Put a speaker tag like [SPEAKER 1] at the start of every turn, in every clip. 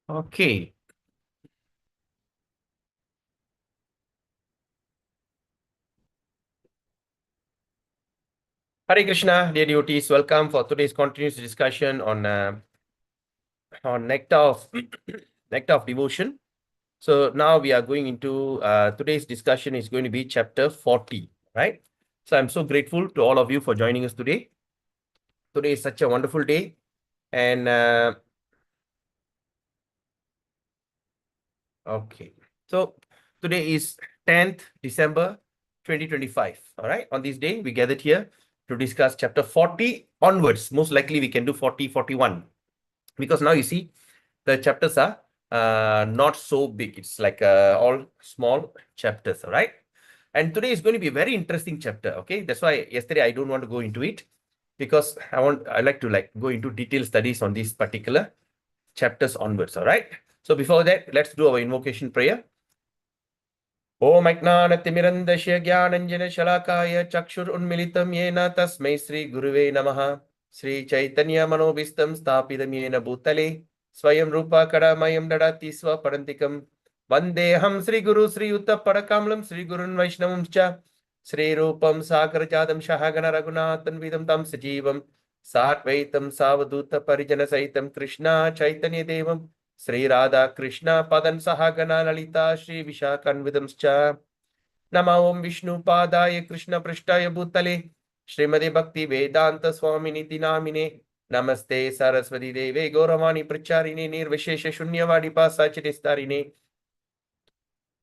[SPEAKER 1] Okay. Hare Krishna, dear devotees. Welcome for today's continuous discussion on nectar of nectar of devotion. So now we are going into today's discussion is going to be chapter 40, right? So I'm so grateful to all of you for joining us today. Today is such a wonderful day, and okay. So today is 10th December 2025. All right. On this day, we gathered here to discuss chapter 40 onwards. Most likely we can do 40, 41. Because now you see the chapters are not so big. It's like all small chapters. All right. And today is going to be a very interesting chapter. Okay. That's why yesterday I don't want to go into it because I like to go into detailed studies on these particular chapters onwards. All right. So before that, let's do our invocation prayer. Om Ajnanatimirandasya Jnananjana Shalakaya Chakshurunmilitam Yena Tasmai Sri Guruve Namaha Sri Chaitanya Manobhistam Stapidam Yena Bhutale Swayam Rupa Kadamayam Dadati Swaparantikam Vandeham Sri Guru Sri Utta Padakamlam Sri Gurun Vaishnavam Cha Sri Rupam Sakarajadam Shahagana Raghunathan Vidam Tam Sajivam Satvaitam Savaduta Parijana Saitam Krishna Chaitanya Devam Sri Radha Krishna Padan Sahagana Lalita Sri Vishakanvidamscha Nama Om Vishnu Padaya Krishna Prishtaya Bhutale Srimade Bhakti Vedanta Swamini Namine Namaste Saraswati Deve Gauravani Pracharine Nirvishesha Shunyavadi Pasachidistarine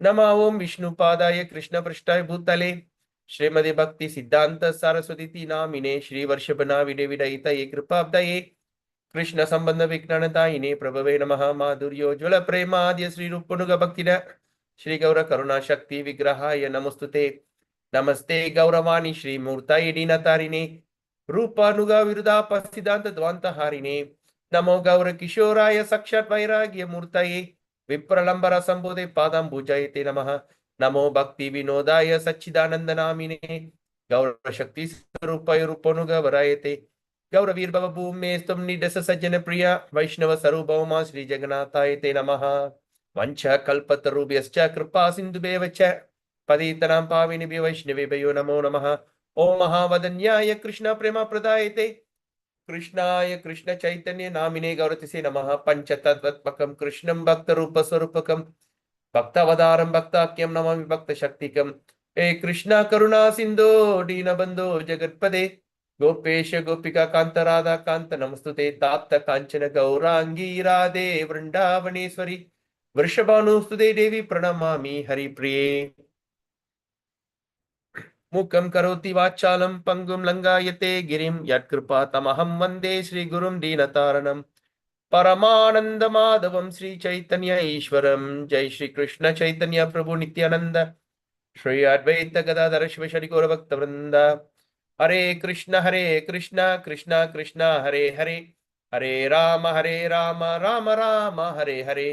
[SPEAKER 1] Nama Om Vishnu Padaya Krishna Prishtaya Bhutale Srimade Bhakti Siddhanta Saraswati Namine Shri Varshabhana Videvidaita Kripabdaye Krishna संबंध विज्ञानदायिने प्रभवे नमः माधुर्योज्वल प्रेमाद्य श्री रूपनुग भक्तिन श्री गौर करुणा शक्ति विग्रहाय नमस्तुते नमस्ते गौरवाणी श्री मूर्ताय दीनतारिणे रूपानुग विरुदापसिद्धांत द्वांत हारिणे नमो गौर किशोराय साक्षात् वैराग्य मूर्तये विप्रलंबर संबोधे पादं पूजयते नमः नमो भक्ति विनोदाय सच्चिदानंद नामिने गौर शक्ति स्वरूपाय रूपनुग वरायते गौरवीर्भव भूमे स्तुम निदस सज्जन प्रिय वैष्णव स्वरूपमा श्री जगन्नाथाय ते नमः वंश कल्पतरुभ्यश्च कृपा सिन्धुभ्येव च पतितानां पावनेभ्यो वैष्णवेभ्यो नमो नमः ओम महावदन्याय कृष्ण प्रेम प्रदायते कृष्णाय कृष्ण चैतन्य नामिने गौरतिसे नमः पंचतत्त्वात्मकं कृष्णं भक्त रूप स्वरूपकं भक्तावतारं भक्ताख्यं नमामि भक्त शक्तिकं हे कृष्ण करुणा सिन्धो दीनबन्धो जगत्पदे गोपेश गोपिका कांत राधा कांत नमस्तुते तात कांचन गौरांगी राधे वृंदावनेश्वरी वृषभानुस्तुते देवी प्रणमामि हरिप्रिये मुखं करोति वाचालं पंगुं लंगायते गिरिं यत्कृपा तमहं वन्दे श्रीगुरुं दीनतारणं परमानंद माधवं श्री चैतन्य ईश्वरं जय श्री कृष्ण चैतन्य प्रभु नित्यानंद श्री अद्वैत गदाधर शिव शरि गौर भक्त वृंद हरे कृष्ण कृष्ण कृष्ण हरे हरे हरे राम राम राम हरे हरे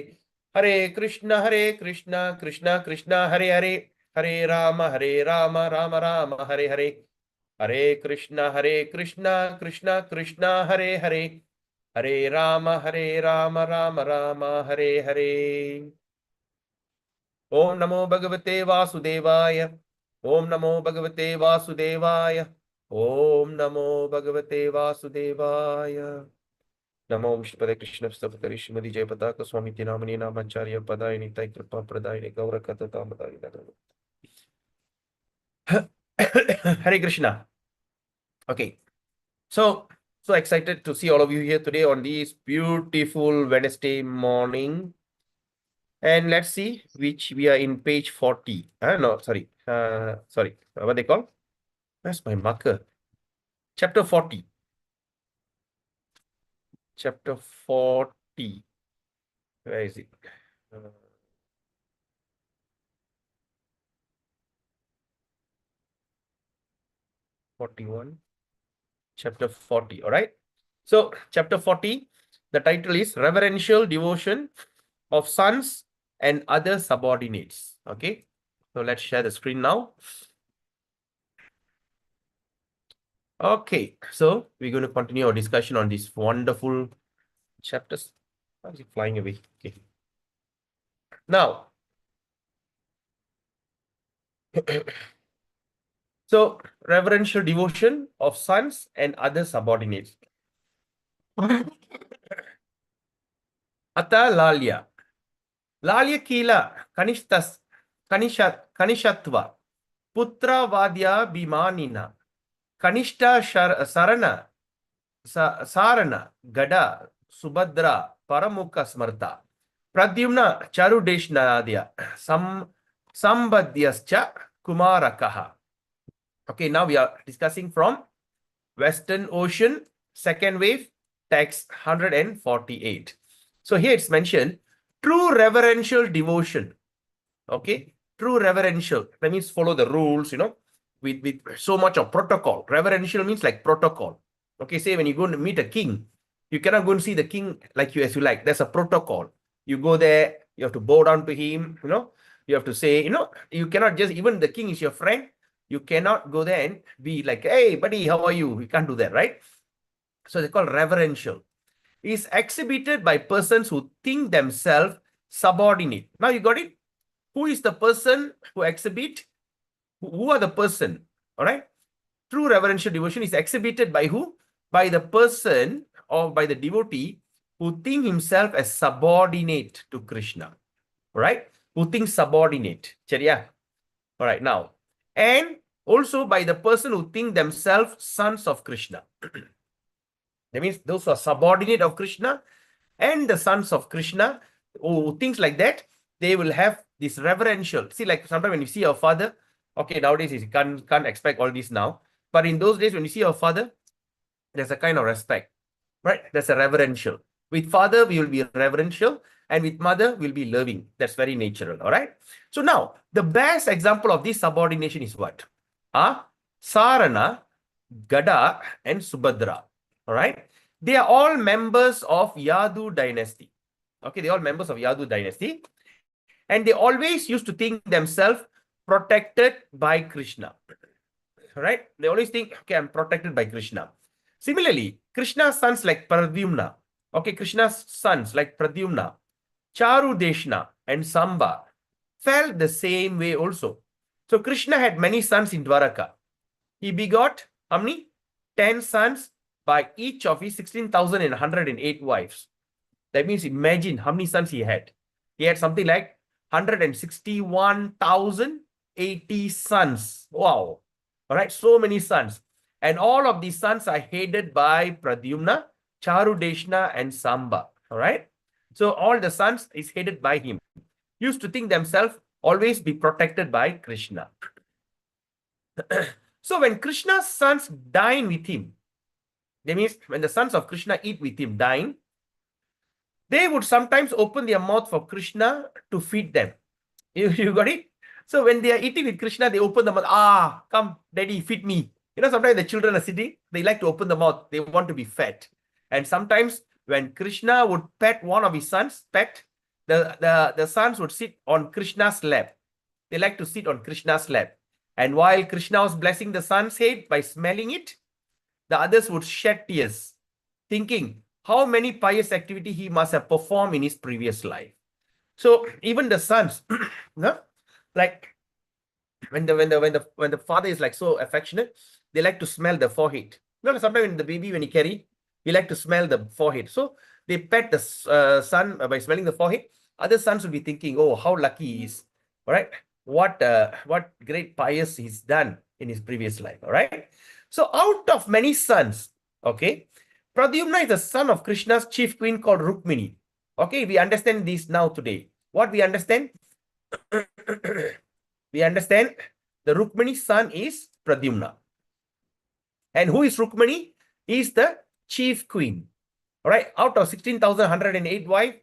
[SPEAKER 1] हरे कृष्ण कृष्ण कृष्ण हरे हरे हरे राम राम राम हरे हरे हरे कृष्ण कृष्ण कृष्ण हरे हरे हरे राम राम राम हरे हरे ओम नमो भगवते वासुदेवाय ओम नमो भगवते वासुदेवाय ओम नमो भगवते वासुदेवाय नमो विष्णुपदे कृष्ण सप्तरि श्रीमती जय पताक स्वामी नामनी नामाचार्य पदाय निताय कृपा प्रदाय गौर कथामदाय Hare Krishna. Okay, so excited to see all of you here today on this beautiful Wednesday morning. And let's see which we are in page 40. No, sorry. Sorry. What they call? Where's my marker? Chapter 40. Chapter 40. Where is it? 41. Chapter 40. All right. So, chapter 40, the title is Reverential Devotion of Sons and Other Subordinates. Okay. So, let's share the screen now. Okay. So, we're going to continue our discussion on these wonderful chapters. How is it flying away? Okay. Now, so reverential devotion of sons and other subordinates. Ata Lalya. Lalya Kila Kanishtas Kanishatva Putra Vadya Bhimanina Kanishta Sarana Sarana Gada Subhadra Paramukha Smarta Pradyumna Charudeshnadya Sambhadyascha Kumarakaha. Okay, now we are discussing from Western Ocean, second wave, text 148. So here it's mentioned, true reverential devotion. Okay, true reverential. That means follow the rules, with so much of protocol. Reverential means like protocol. Okay, say when you go to meet a king, you cannot go and see the king like you as you like. There's a protocol. You go there, you have to bow down to him, you have to say, you cannot just, even the king is your friend, you cannot go there and be like, hey, buddy, how are you? You can't do that, right? So they call reverential. Is exhibited by persons who think themselves subordinate. Now you got it? Who is the person who exhibit? Who are the person? All right. True reverential devotion is exhibited by who? By the person or by the devotee who think himself as subordinate to Krishna. All right. Who thinks subordinate. Chariya. All right. Now, and also by the person who think themselves sons of Krishna. That means those who are subordinate of Krishna and the sons of Krishna, who things like that, they will have this reverential. See, like sometimes when you see your father, okay, nowadays you can't expect all this now. But in those days, when you see your father, there's a kind of respect, right? There's a reverential. With father, we will be reverential, and with mother, we'll be loving. That's very natural, all right? So now, the best example of this subordination is what? Sarana, Gada, and Subhadra, all right? They are all members of Yadu dynasty. Okay, they are all members of Yadu dynasty. And they always used to think themselves protected by Krishna. All right? They always think, okay, I'm protected by Krishna. Similarly, Krishna's sons like Pradyumna, okay, Krishna's sons like Pradyumna, Charudeshna, and Samba felt the same way also. So Krishna had many sons in Dwaraka. He begot how many? 10 sons by each of his 16,108 wives. That means imagine how many sons he had. He had something like 161,080 sons. Wow. All right, so many sons. And all of these sons are headed by Pradyumna, Charudeshna, and Samba. All right. So all the sons is headed by him. Used to think themselves always be protected by Krishna. So when Krishna's sons dine with him, that means when the sons of Krishna eat with him, dine, they would sometimes open their mouth for Krishna to feed them. You got it? So when they are eating with Krishna, they open the mouth. Come, daddy, feed me. Sometimes the children are sitting, they like to open the mouth. They want to be fed. And sometimes when Krishna would pet one of his sons, the sons would sit on Krishna's lap. They like to sit on Krishna's lap. And while Krishna was blessing the son's head by smelling it, the others would shed tears, thinking how many pious activity he must have performed in his previous life. So even the sons, like when the father is like so affectionate, they like to smell the forehead. Sometimes when the baby, when he carry, he like to smell the forehead. So they pet the son by smelling the forehead. Other sons will be thinking, oh, how lucky he is. All right. What great pious he's done in his previous life. All right. So out of many sons, okay, Pradyumna is the son of Krishna's chief queen called Rukmini. Okay, we understand this now today. What we understand? We understand the Rukmini's son is Pradyumna. And who is Rukmini? He is the chief queen. All right, out of 16,108 wives,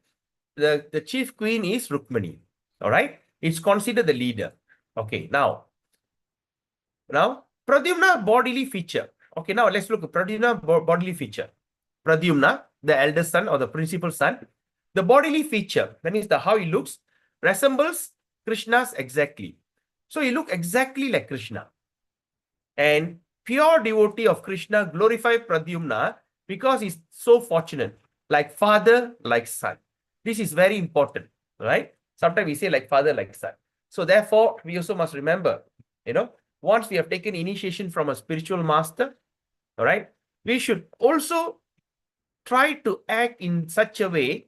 [SPEAKER 1] the chief queen is Rukmini. All right, it's considered the leader. Okay, now Pradyumna bodily feature. Okay, now let's look at Pradyumna bodily feature. Pradyumna, the eldest son or the principal son, the bodily feature, that means how he looks, resembles Krishna's exactly. So he looks exactly like Krishna. And pure devotee of Krishna glorify Pradyumna because he's so fortunate, like father, like son. This is very important, right? Sometimes we say like father, like son. So therefore, we also must remember, once we have taken initiation from a spiritual master, all right, we should also try to act in such a way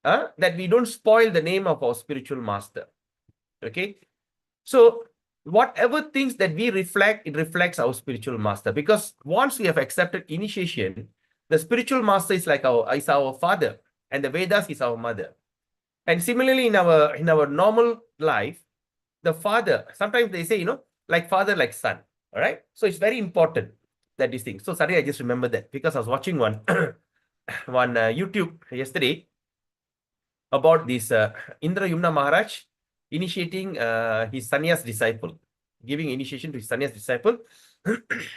[SPEAKER 1] that we don't spoil the name of our spiritual master. Okay. So whatever things that we reflect, it reflects our spiritual master. Because once we have accepted initiation, the spiritual master is like is our father, and the Vedas is our mother. And similarly, in our normal life, the father, sometimes they say, like father, like son. All right. So it's very important that these things. So sorry, I just remember that because I was watching one YouTube yesterday about this Indra Yumna Maharaj initiating his sannyas disciple, giving initiation to his sannyas disciple.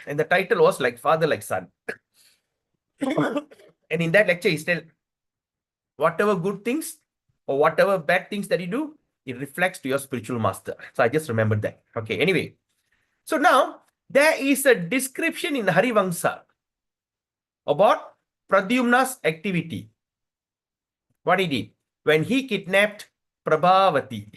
[SPEAKER 1] And the title was like father, like son. And in that lecture, he said, whatever good things or whatever bad things that you do, it reflects to your spiritual master. So I just remembered that. Okay, anyway. So now there is a description in Harivamsa about Pradyumna's activity. What he did when he kidnapped Prabhavati.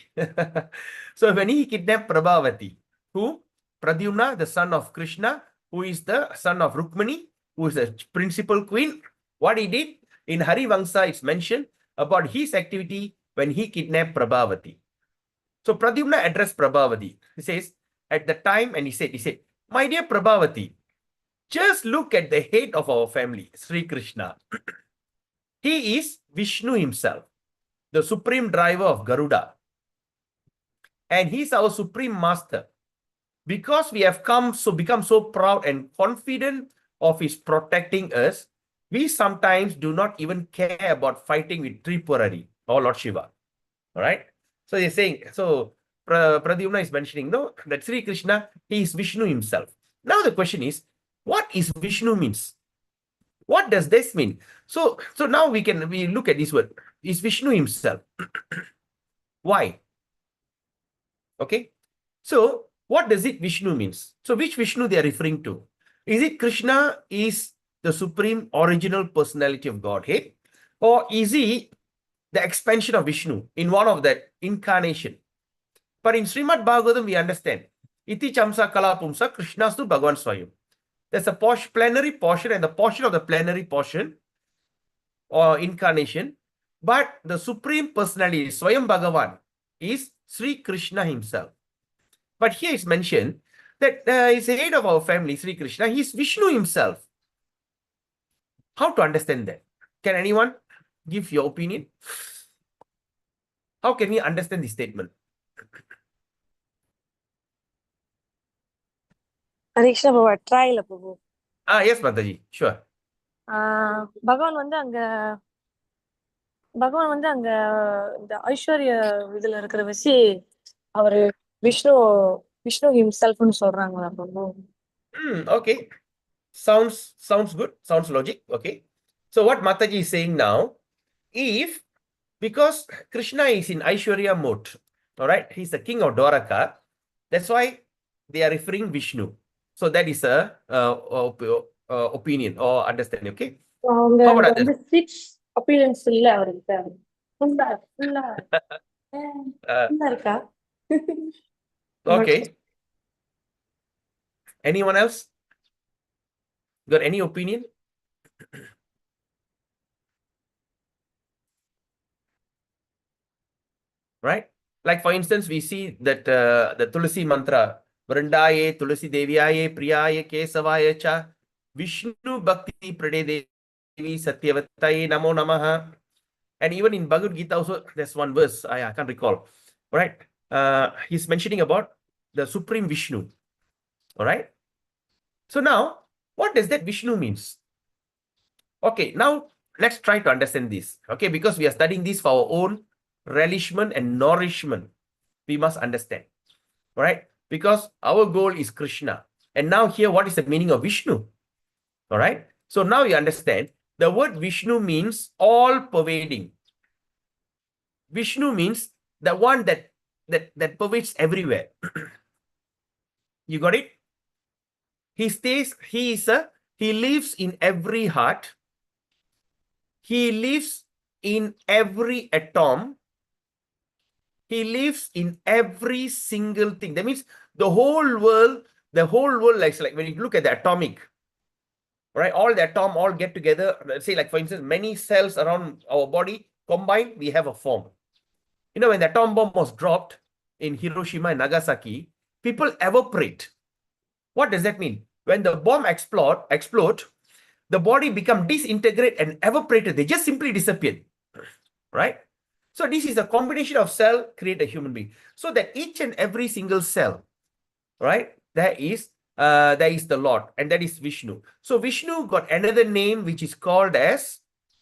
[SPEAKER 1] So when he kidnapped Prabhavati, who? Pradyumna, the son of Krishna, who is the son of Rukmani, who is the principal queen. What he did in Harivamsa, it's mentioned about his activity when he kidnapped Prabhavati. So Pradyumna addressed Prabhavati. He says, at the time, and he said, my dear Prabhavati, just look at the head of our family, Sri Krishna. He is Vishnu himself, the supreme driver of Garuda. And he's our supreme master. Because we have become so proud and confident of his protecting us, we sometimes do not even care about fighting with Tripurari or Lord Shiva. All right. So they're saying, so Pradyumna is mentioning, no, that Sri Krishna, he is Vishnu himself. Now the question is, what is Vishnu means? What does this mean? So now we look at this word. Is Vishnu himself. Why? Okay. So what does it Vishnu means? So which Vishnu they are referring to? Is it Krishna is the supreme original personality of Godhead? Or is he the expansion of Vishnu in one of that incarnation? But in Srimad Bhagavatam, we understand. Iti chamsa kala pumsa Krishnastu Bhagavan Swayam. There's a plenary portion and the portion of the plenary portion or incarnation. But the supreme personality, Swayam Bhagavan, is Sri Krishna himself. But here it's mentioned that he's the head of our family, Sri Krishna. He's Vishnu himself. How to understand that? Can anyone give your opinion? How can we understand this statement?
[SPEAKER 2] Ariksha Baba, try la Prabhu.
[SPEAKER 1] Yes, Mataji, sure.
[SPEAKER 2] பகவான் வந்து அங்க இந்த ஐஸ்வர்ய இதுல இருக்கிற வச்சு அவரு விஷ்ணு விஷ்ணு ஹிம்செல்ஃப்னு சொல்றாங்களா பிரபு?
[SPEAKER 1] Okay. Sounds good. Sounds logic. Okay. So what Mataji is saying now, because Krishna is in Aishwarya mode, all right, he's the king of Dwaraka, that's why they are referring Vishnu. So that is a opinion or understanding. Okay.
[SPEAKER 2] அவங்க
[SPEAKER 1] How about others?
[SPEAKER 2] வந்து six appearance இல்ல அவருக்கு ஃபுல்லா ஃபுல்லா ஃபுல்லா இருக்கா?
[SPEAKER 1] Okay. Anyone else got any opinion? Right? Like for instance, we see that the Tulasi mantra, Vrindaye, Tulasi Deviyaye, Priyaye, Kesavaye cha, Vishnu Bhakti Prade Devi Satyavataye Namo Namaha. And even in Bhagavad Gita also, there's one verse, I can't recall. All right? He's mentioning about the Supreme Vishnu. All right? So now, what does that Vishnu means? Okay, now let's try to understand this. Okay, because we are studying this for our own relishment and nourishment. We must understand. All right? Because our goal is Krishna. And now here, what is the meaning of Vishnu? All right? So now you understand the word Vishnu means all pervading. Vishnu means the one that pervades everywhere. You got it? He lives in every heart. He lives in every atom. He lives in every single thing. That means the whole world, like when you look at the atomic, right? All the atom all get together. Let's say, like for instance, many cells around our body combined, we have a form. You know, when the atom bomb was dropped in Hiroshima and Nagasaki, people evaporate. What does that mean? When the bomb explode, the body become disintegrate and evaporated. They just simply disappeared, right? So this is a combination of cell create a human being. So that each and every single cell, right? There is the Lord, and that is Vishnu. So Vishnu got another name which is called as,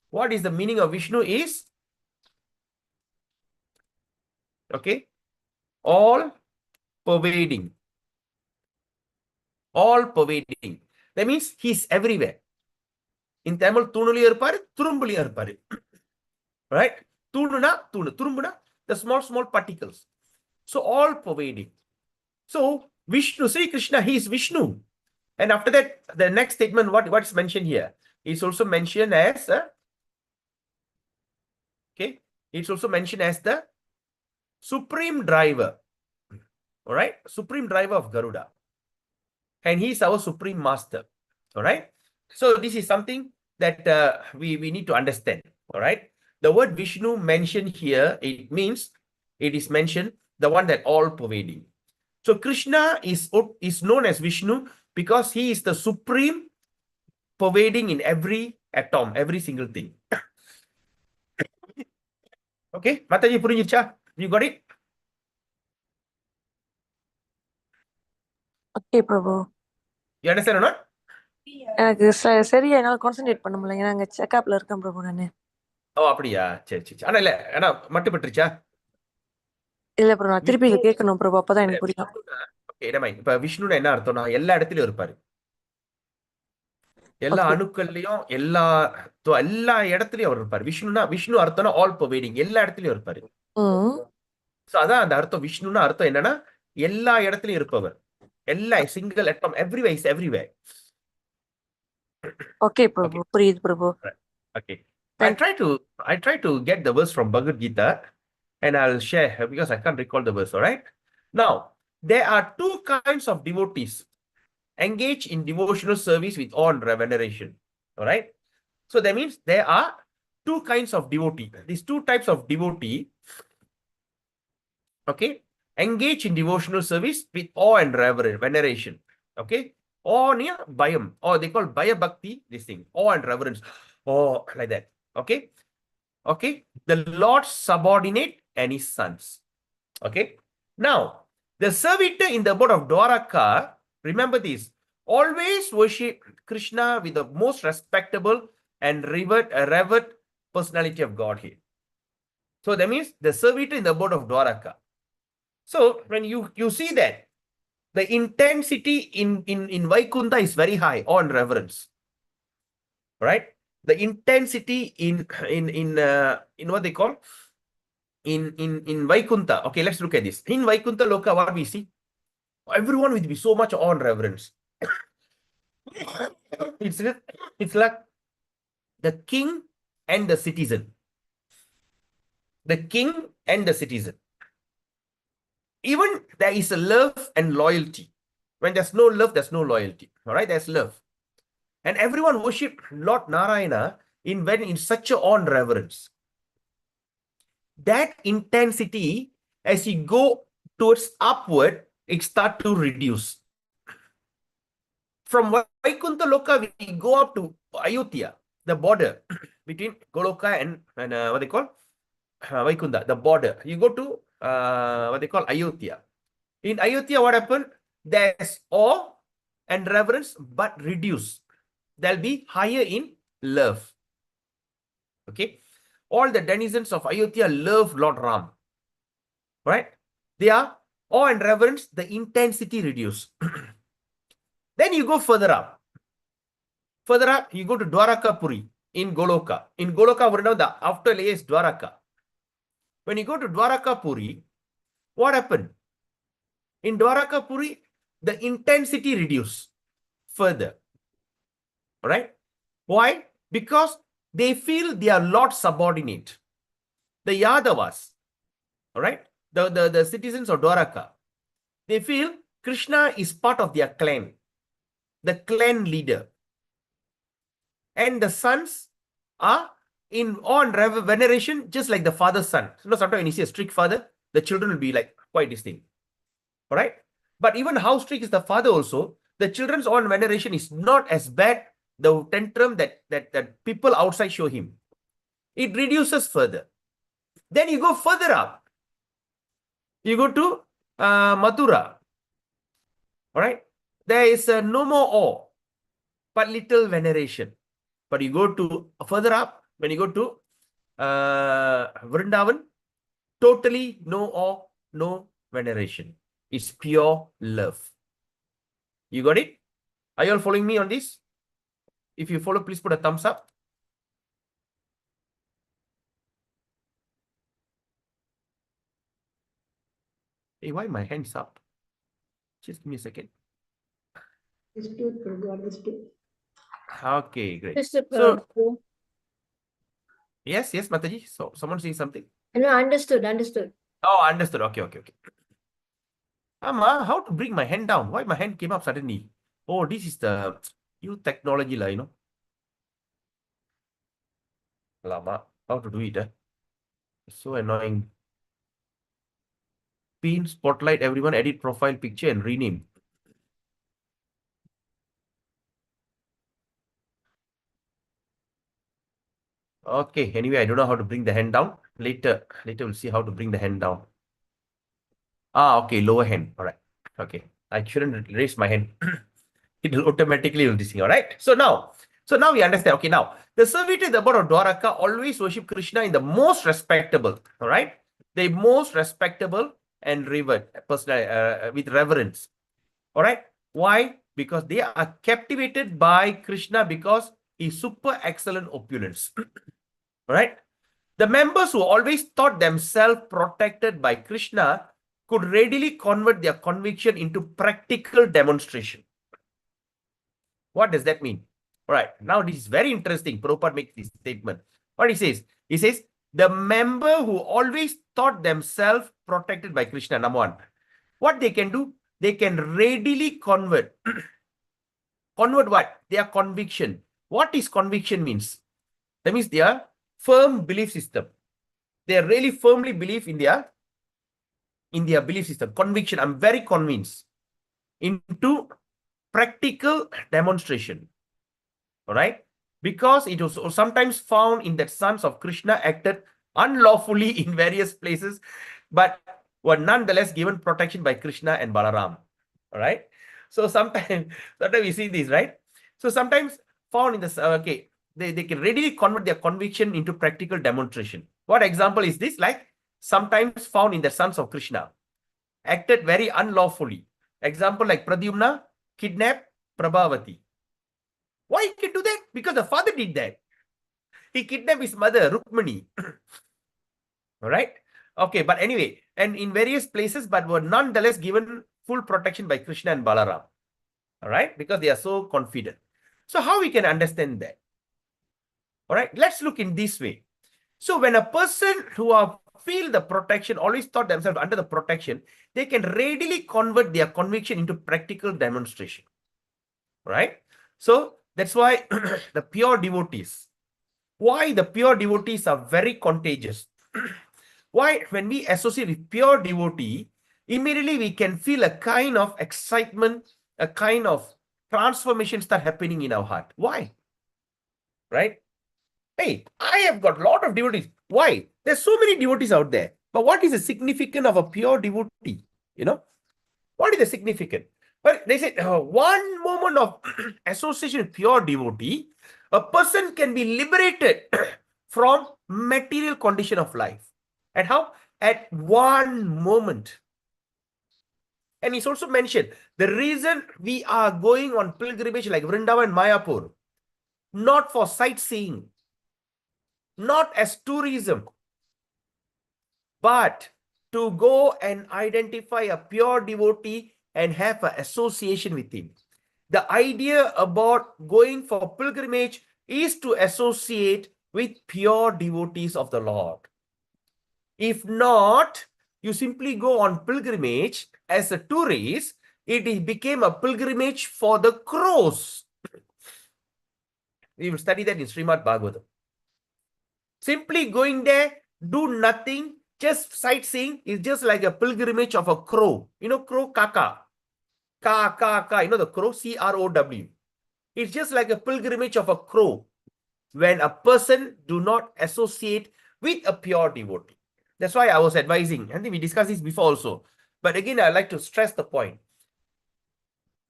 [SPEAKER 1] what is the meaning of Vishnu is? Okay, all pervading. All pervading. That means he's everywhere. In Tamil, தூணுலயும் இருப்பாரு, துரும்புலயும் இருப்பாரு. Right? தூணுனா தூணு, துரும்புனா the small particles. So all pervading. So Vishnu, Sri Krishna, he is Vishnu. And after that, the next statement, what's mentioned here is also mentioned as okay, it's also mentioned as the supreme driver. All right, supreme driver of Garuda. And he's our supreme master. All right. So this is something that we need to understand. All right. The word Vishnu mentioned here, it means it is mentioned the one that all pervading. So Krishna is known as Vishnu because he is the supreme pervading in every atom, every single thing. Okay, Mataji புரிஞ்சிருச்சா? You got it?
[SPEAKER 3] Okay Prabhu.
[SPEAKER 1] You understand or not?
[SPEAKER 3] எனக்கு சரியா என்னால concentrate பண்ண முடியல. ஏன்னா அங்க செக்அப்ல இருக்கேன் பிரபு நானு.
[SPEAKER 1] ஓ அப்படியா, சரி சரி. ஆனா மட்டுப்பட்டுருச்சா?
[SPEAKER 3] இல்ல பிரபு, நான் திருப்பி இதை
[SPEAKER 1] விஷ்ணு
[SPEAKER 3] கேட்கணும் பிரபு, அப்பதான் எனக்கு புரியும்.
[SPEAKER 1] ஓகே, இப்ப விஷ்ணுனா என்ன அர்த்தம்னா எல்லா இடத்துலயும் இருப்பாரு. எல்லா
[SPEAKER 3] ஓகே.
[SPEAKER 1] அணுக்கள்லயும் எல்லா இடத்துலயும் அவர் இருப்பாரு. விஷ்ணு அர்த்தம்னா ஆல் பர்வேடிங், எல்லா இடத்துலயும் இருப்பாரு.
[SPEAKER 3] ம்.
[SPEAKER 1] சோ அதான் அந்த அர்த்தம். விஷ்ணுனா அர்த்தம் என்னன்னா எல்லா இடத்துலயும் இருப்பவர். எல்லா single atom, everywhere is everywhere.
[SPEAKER 3] Okay Prabhu, புரியுது Prabhu.
[SPEAKER 1] Okay.
[SPEAKER 3] Thank
[SPEAKER 1] I try to get the verse from Bhagavad Gita and I'll share because I can't recall the verse. All right. Now, there are two kinds of devotees engaged in devotional service with awe and veneration. All right. So that means there are two kinds of devotee. These two types of devotee, okay, engage in devotional service with awe and veneration. Okay. Awe near bayam, or they call baya bhakti, this thing, awe and reverence. Oh, like that. Okay. Okay. The Lord's subordinate and his sons. Okay. Now, the servitor in the abode of Dwaraka, remember this, always worship Krishna with the most respectable and revered personality of Godhead. So that means the servitor in the abode of Dwaraka. So when you see that the intensity in Vaikunta is very high on reverence, right? The intensity in what they call in Vaikunta. Okay, let's look at this. In Vaikunta Loka, what we see, everyone will be so much awe and reverence. It's like the king and the citizen. The king and the citizen. Even there is a love and loyalty. When there's no love, there's no loyalty. All right, there's love. And everyone worship Lord Narayana in such a awe and reverence. That intensity, as you go towards upward, it start to reduce. From Vaikuntha Loka, we go up to Ayodhya, the border between Goloka and what they call Vaikuntha, the border. You go to what they call Ayodhya. In Ayodhya, what happened? There's awe and reverence, but reduce. There'll be higher in love. Okay. All the denizens of Ayodhya love Lord Ram. Right? They are awe and reverence, the intensity reduce. Then you go further up. Further up, you go to Dwaraka Puri in Goloka. In Goloka, the after layer is Dwaraka. When you go to Dwaraka Puri, what happened? In Dwaraka Puri, the intensity reduce further. All right? Why? Because they feel they are Lord subordinate. the Yadavas, all right, the citizens of Dwaraka, they feel Krishna is part of their clan, the clan leader. And the sons are on veneration, just like the father's son. Sometimes when you see a strict father, the children will be like quite distinct. All right. But even how strict is the father also, the children's on veneration is not as bad, the tantrum that people outside show him. It reduces further. Then you go further up. You go to Mathura. All right. There is no more awe, but little veneration. But you go to further up, when you go to Vrindavan, totally no awe, no veneration. It's pure love. You got it? Are you all following me on this? If you follow, please put a thumbs up. Hey, why my hand's up? Just give me a second. Okay, great. So, yes, Mataji. So, someone saying something?
[SPEAKER 2] No, understood.
[SPEAKER 1] Oh, understood. Okay. Amma, how to bring my hand down? Why my hand came up suddenly? Oh, this is the new technology, Lama, how to do it? So annoying. Pin, spotlight, everyone, edit profile picture and rename. Okay, anyway, I don't know how to bring the hand down. Later we'll see how to bring the hand down. Okay, lower hand. All right. Okay, I shouldn't raise my hand. It will automatically do this thing. All right. So now we understand. Okay, now the servitor the board of Dwaraka always worship Krishna in the most respectable. All right, the most respectable and revered personal with reverence. All right. Why? Because they are captivated by Krishna because he's super excellent opulence. All right. The members who always thought themselves protected by Krishna could readily convert their conviction into practical demonstration. What does that mean? All right. Now, this is very interesting. Prabhupada makes this statement. What he says? He says, the member who always thought themselves protected by Krishna, number one, what they can do? They can readily convert. Convert what? Their conviction. What is conviction means? That means their firm belief system. They really firmly believe in their belief system. Conviction. I'm very convinced. Into practical demonstration. All right. Because it was sometimes found in that sons of Krishna acted unlawfully in various places, but were nonetheless given protection by Krishna and Balaram. All right. So sometimes we see this, right? So sometimes found in this, they can readily convert their conviction into practical demonstration. What example is this? Like sometimes found in the sons of Krishna acted very unlawfully. Example like Pradyumna kidnapped Prabhavati. Why he can do that? Because the father did that. He kidnapped his mother, Rukmani. All right. Okay, but anyway, and in various places, but were nonetheless given full protection by Krishna and Balaram. All right, because they are so confident. So how we can understand that? All right, let's look in this way. So when a person who feel the protection, always thought themselves under the protection, they can readily convert their conviction into practical demonstration. Right? So that's why the pure devotees, why the pure devotees are very contagious. Why? When we associate with pure devotee, immediately we can feel a kind of excitement, a kind of transformation start happening in our heart. Why? Right? Hey, I have got a lot of devotees. Why? There's so many devotees out there. But what is the significance of a pure devotee? What is the significance? But they said one moment of association with pure devotee, a person can be liberated from material condition of life. And how? At one moment. And it's also mentioned, the reason we are going on pilgrimage like Vrindavan and Mayapur, not for sightseeing, not as tourism, but to go and identify a pure devotee and have an association with him. The idea about going for pilgrimage is to associate with pure devotees of the Lord. If not, you simply go on pilgrimage as a tourist. It became a pilgrimage for the crows. We will study that in Srimad Bhagavatam. Simply going there, do nothing, just sightseeing is just like a pilgrimage of a crow. You know, crow, kaka. Ka, ka, ka. You know the crow, C-R-O-W. It's just like a pilgrimage of a crow when a person do not associate with a pure devotee. That's why I was advising. I think we discussed this before also. But again, I like to stress the point.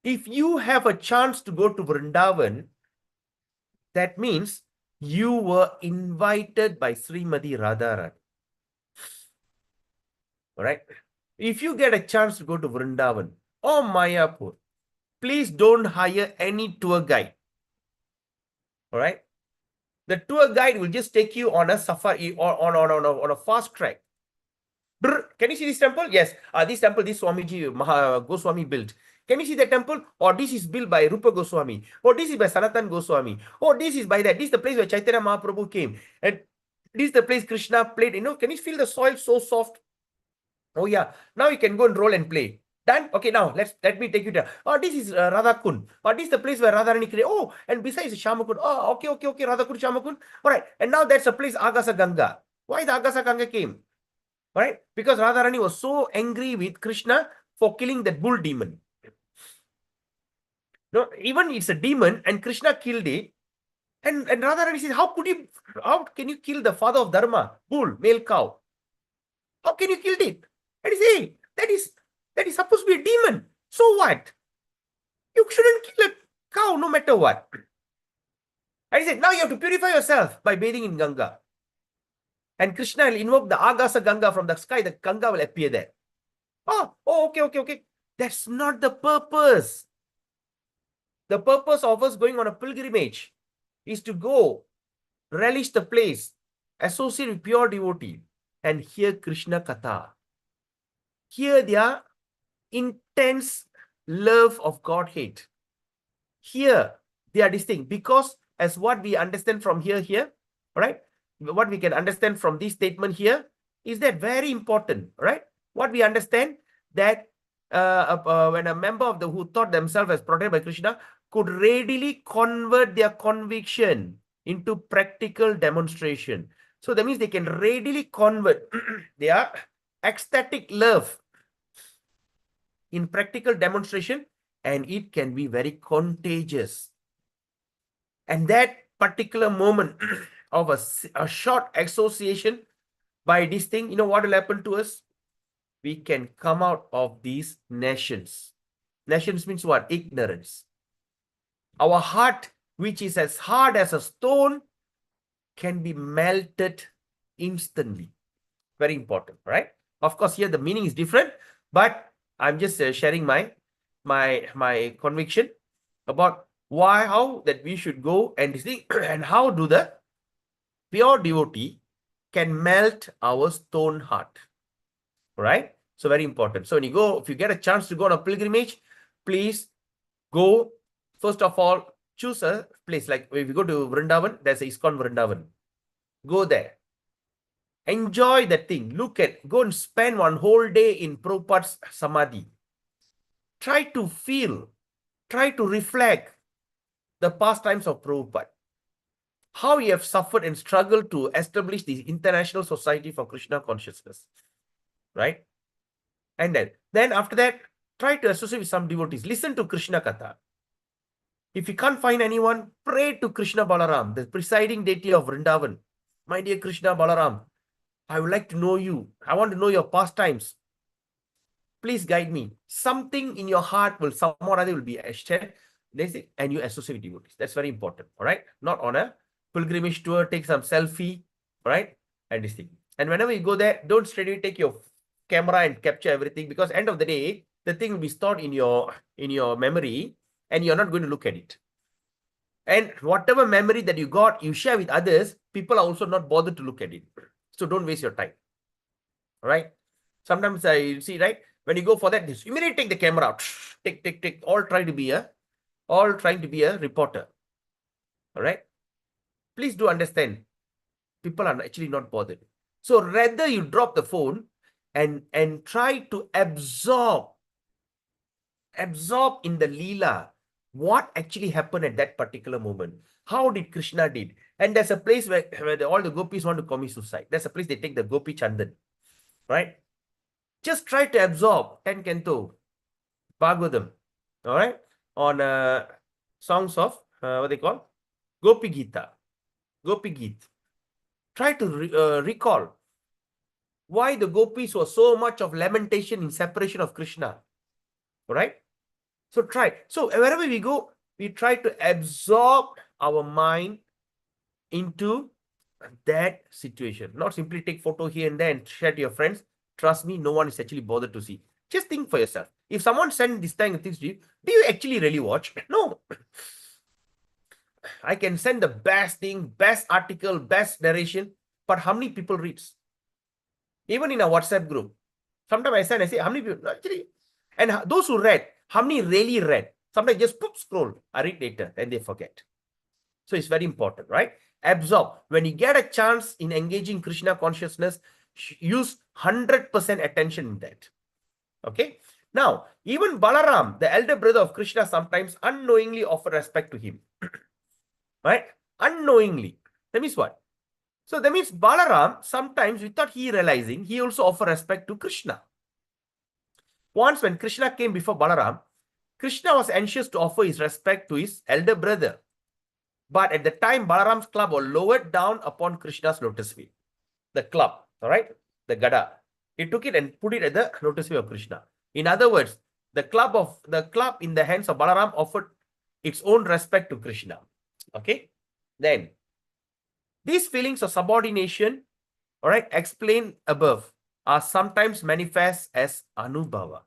[SPEAKER 1] If you have a chance to go to Vrindavan, that means you were invited by Srimati Radharani. All right. If you get a chance to go to Vrindavan or Mayapur, please don't hire any tour guide. All right. The tour guide will just take you on a safari or on a fast track. Can you see this temple? Yes. This temple, this Swamiji Goswami built. Can you see the temple? Or this is built by Rupa Goswami. Or this is by Sanatan Goswami. Or this is by that. This is the place where Chaitanya Mahaprabhu came. And this is the place Krishna played. You know, can you feel the soil so soft? Oh yeah. Now you can go and roll and play. Done? Okay, now let me take you there. Oh, this is Radha Kund. Oh, this is the place where Radharani created. Oh, and besides Shamakund. Oh, okay, Radha Kund, Shamakund. All right. And now that's a place Agasa Ganga. Why the Agasa Ganga came? Right? Because Radharani was so angry with Krishna for killing that bull demon. No, even it's a demon and Krishna killed it. And Radharani says, how can you kill the father of Dharma? Bull, male cow. How can you kill it? And he says, hey, that is supposed to be a demon. So what? You shouldn't kill a cow no matter what. And he said, now you have to purify yourself by bathing in Ganga. And Krishna will invoke the Agasa Ganga from the sky. The Ganga will appear there. Oh, okay. That's not the purpose. The purpose of us going on a pilgrimage is to go, relish the place, associate with pure devotee, and hear Krishna Katha. Hear their intense love of Godhead. Here, they are distinct because as what we understand from here, right? What we can understand from this statement here is that very important, right? What we understand that when a member of who thought themselves as protected by Krishna could readily convert their conviction into practical demonstration. So that means they can readily convert their ecstatic love in practical demonstration, and it can be very contagious. And that particular moment of a short association by this thing, you know what will happen to us? We can come out of these nations. Nations means what? Ignorance. Our heart, which is as hard as a stone, can be melted instantly. Very important, right? Of course, here the meaning is different, but I'm just sharing my conviction about how that we should go and see and how do the pure devotee can melt our stone heart. Right? So very important. So when you go, if you get a chance to go on a pilgrimage, please go. First of all, choose a place. Like if you go to Vrindavan, there's a ISKCON Vrindavan. Go there. Enjoy that thing. Go and spend one whole day in Prabhupada's Samadhi. Try to feel, try to reflect the pastimes of Prabhupada. How he have suffered and struggled to establish the International Society for Krishna Consciousness. Right? And then after that, try to associate with some devotees. Listen to Krishna Katha. If you can't find anyone, pray to Krishna Balaram, the presiding deity of Vrindavan. My dear Krishna Balaram, I would like to know you. I want to know your pastimes. Please guide me. Something in your heart will somehow or other will be shared, and you associate with devotees. That's very important. All right. Not on a pilgrimage tour, take some selfie. All right. And this thing. And whenever you go there, don't straight away take your camera and capture everything, because end of the day, the thing will be stored in your memory and you're not going to look at it. And whatever memory that you got, you share with others, people are also not bothered to look at it. So don't waste your time. All right. Sometimes I see, right? When you go for that, you immediately take the camera out. Take, all trying to be a reporter. All right. Please do understand. People are actually not bothered. So rather you drop the phone and try to absorb in the Leela what actually happened at that particular moment. How did Krishna did? And there's a place where all the gopis want to commit suicide. There's a place they take the Gopi Chandan, right? Just try to absorb 10 canto, Bhagavatam, all right? On songs of, what they call? Gopi Gita, Gopi Geet. Try to recall why the gopis were so much of lamentation in separation of Krishna, all right? So try. So wherever we go, we try to absorb our mind into that situation. Not simply take photo here and there and share to your friends. Trust me, no one is actually bothered to see. Just think for yourself. If someone sends this kind of things to you, do you actually really watch? No. I can send the best thing, best article, best narration, but how many people reads? Even in a WhatsApp group. Sometimes I send, I say, how many people actually? And those who read, how many really read? Sometimes just scroll. I read later, and they forget. So it's very important, right? Absorb. When you get a chance in engaging Krishna consciousness, use 100% attention in that. Okay. Now, even Balaram, the elder brother of Krishna, sometimes unknowingly offer respect to him. Right? Unknowingly. That means what? So that means Balaram, sometimes without he realizing, he also offer respect to Krishna. Once when Krishna came before Balaram, Krishna was anxious to offer his respect to his elder brother. But at the time, Balaram's club was lowered down upon Krishna's lotus feet. The club, all right? The gada. He took it and put it at the lotus feet of Krishna. In other words, the club in the hands of Balaram offered its own respect to Krishna. Okay? Then, these feelings of subordination, all right, explained above, are sometimes manifest as anubhava,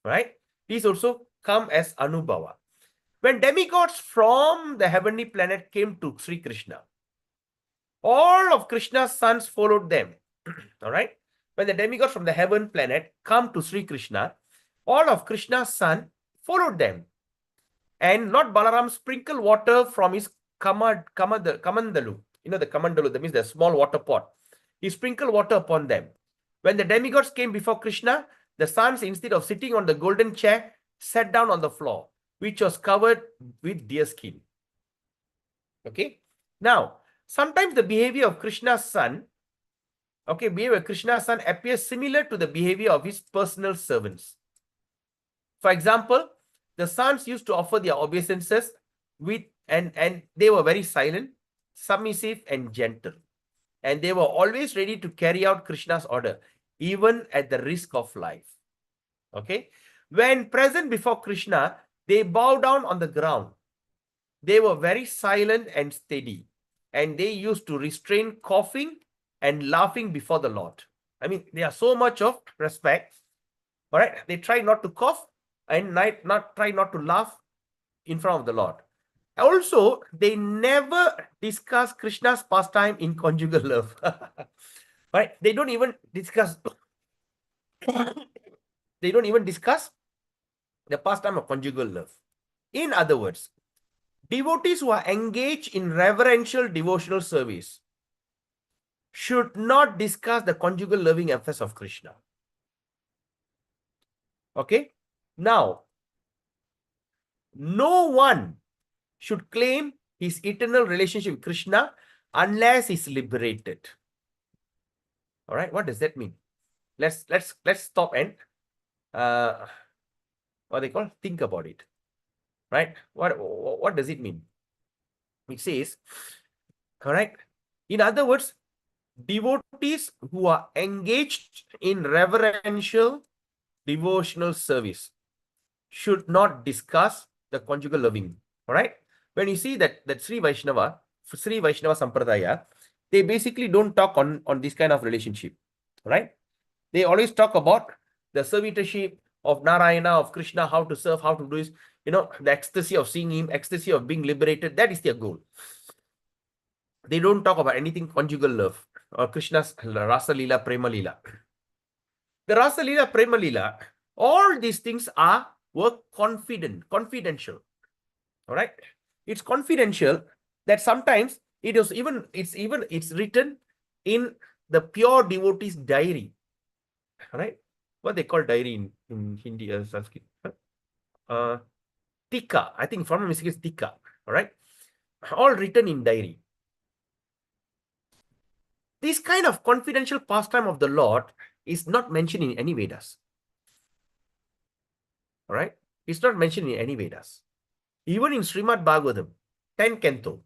[SPEAKER 1] right? These also come as anubhava. When demigods from the heavenly planet came to Sri Krishna, all of Krishna's sons followed them, all right? When the demigods from the heaven planet come to Sri Krishna, all of Krishna's sons followed them. And Lord Balaram sprinkled water from his kamandalu. You know the kamandalu, that means the small water pot. He sprinkled water upon them. When the demigods came before Krishna, the sons, instead of sitting on the golden chair, sat down on the floor, which was covered with deer skin. Okay. Now, sometimes the behavior of Krishna's son, appears similar to the behavior of his personal servants. For example, the sons used to offer their obeisances with, and they were very silent, submissive, and gentle. And they were always ready to carry out Krishna's order, even at the risk of life. Okay. When present before Krishna, they bow down on the ground. They were very silent and steady. And they used to restrain coughing and laughing before the Lord. I mean, they are so much of respect. All right. They try not to cough and try not to laugh in front of the Lord. Also, they never discuss Krishna's pastime in conjugal love. Right? They don't even discuss the pastime of conjugal love. In other words, devotees who are engaged in reverential devotional service should not discuss the conjugal loving affairs of Krishna. Okay? Now, no one should claim his eternal relationship with Krishna unless he's liberated. All right, what does that mean? Let's stop and what they call think about it. Right? What does it mean? It says, correct. In other words, devotees who are engaged in reverential devotional service should not discuss the conjugal loving. All right. When you see that Sri Vaishnava Sampradaya, they basically don't talk on this kind of relationship. Right. They always talk about the servitorship of Narayana, of Krishna, how to serve, how to do this, you know, the ecstasy of seeing him, ecstasy of being liberated. That is their goal. They don't talk about anything conjugal love or Krishna's Rasa Leela, Prema Leela. The Rasa Leela, Prema Leela, all these things were confidential. All right. It's confidential that sometimes it's written in the pure devotee's diary. Right? What they call diary in Hindi or Sanskrit. Tika. I think from a mistake is Tika. All right. All written in diary. This kind of confidential pastime of the Lord is not mentioned in any Vedas. All right. It's not mentioned in any Vedas. Even in Srimad Bhagavatam, 10 canto,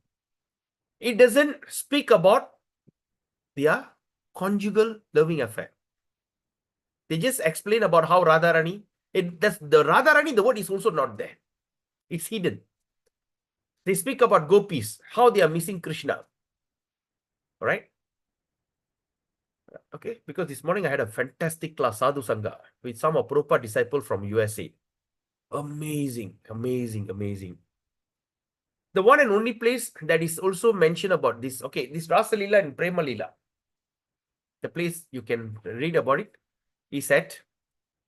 [SPEAKER 1] it doesn't speak about their conjugal loving affair. They just explain about how Radharani, the Radharani, the word is also not there. It's hidden. They speak about gopis, how they are missing Krishna. All right. Okay. Because this morning I had a fantastic class, Sadhu Sangha, with some of Prabhupada disciple from USA. Amazing, amazing, amazing. The one and only place that is also mentioned about this, okay, this Rasa Leela and Prema Leela, the place you can read about it is at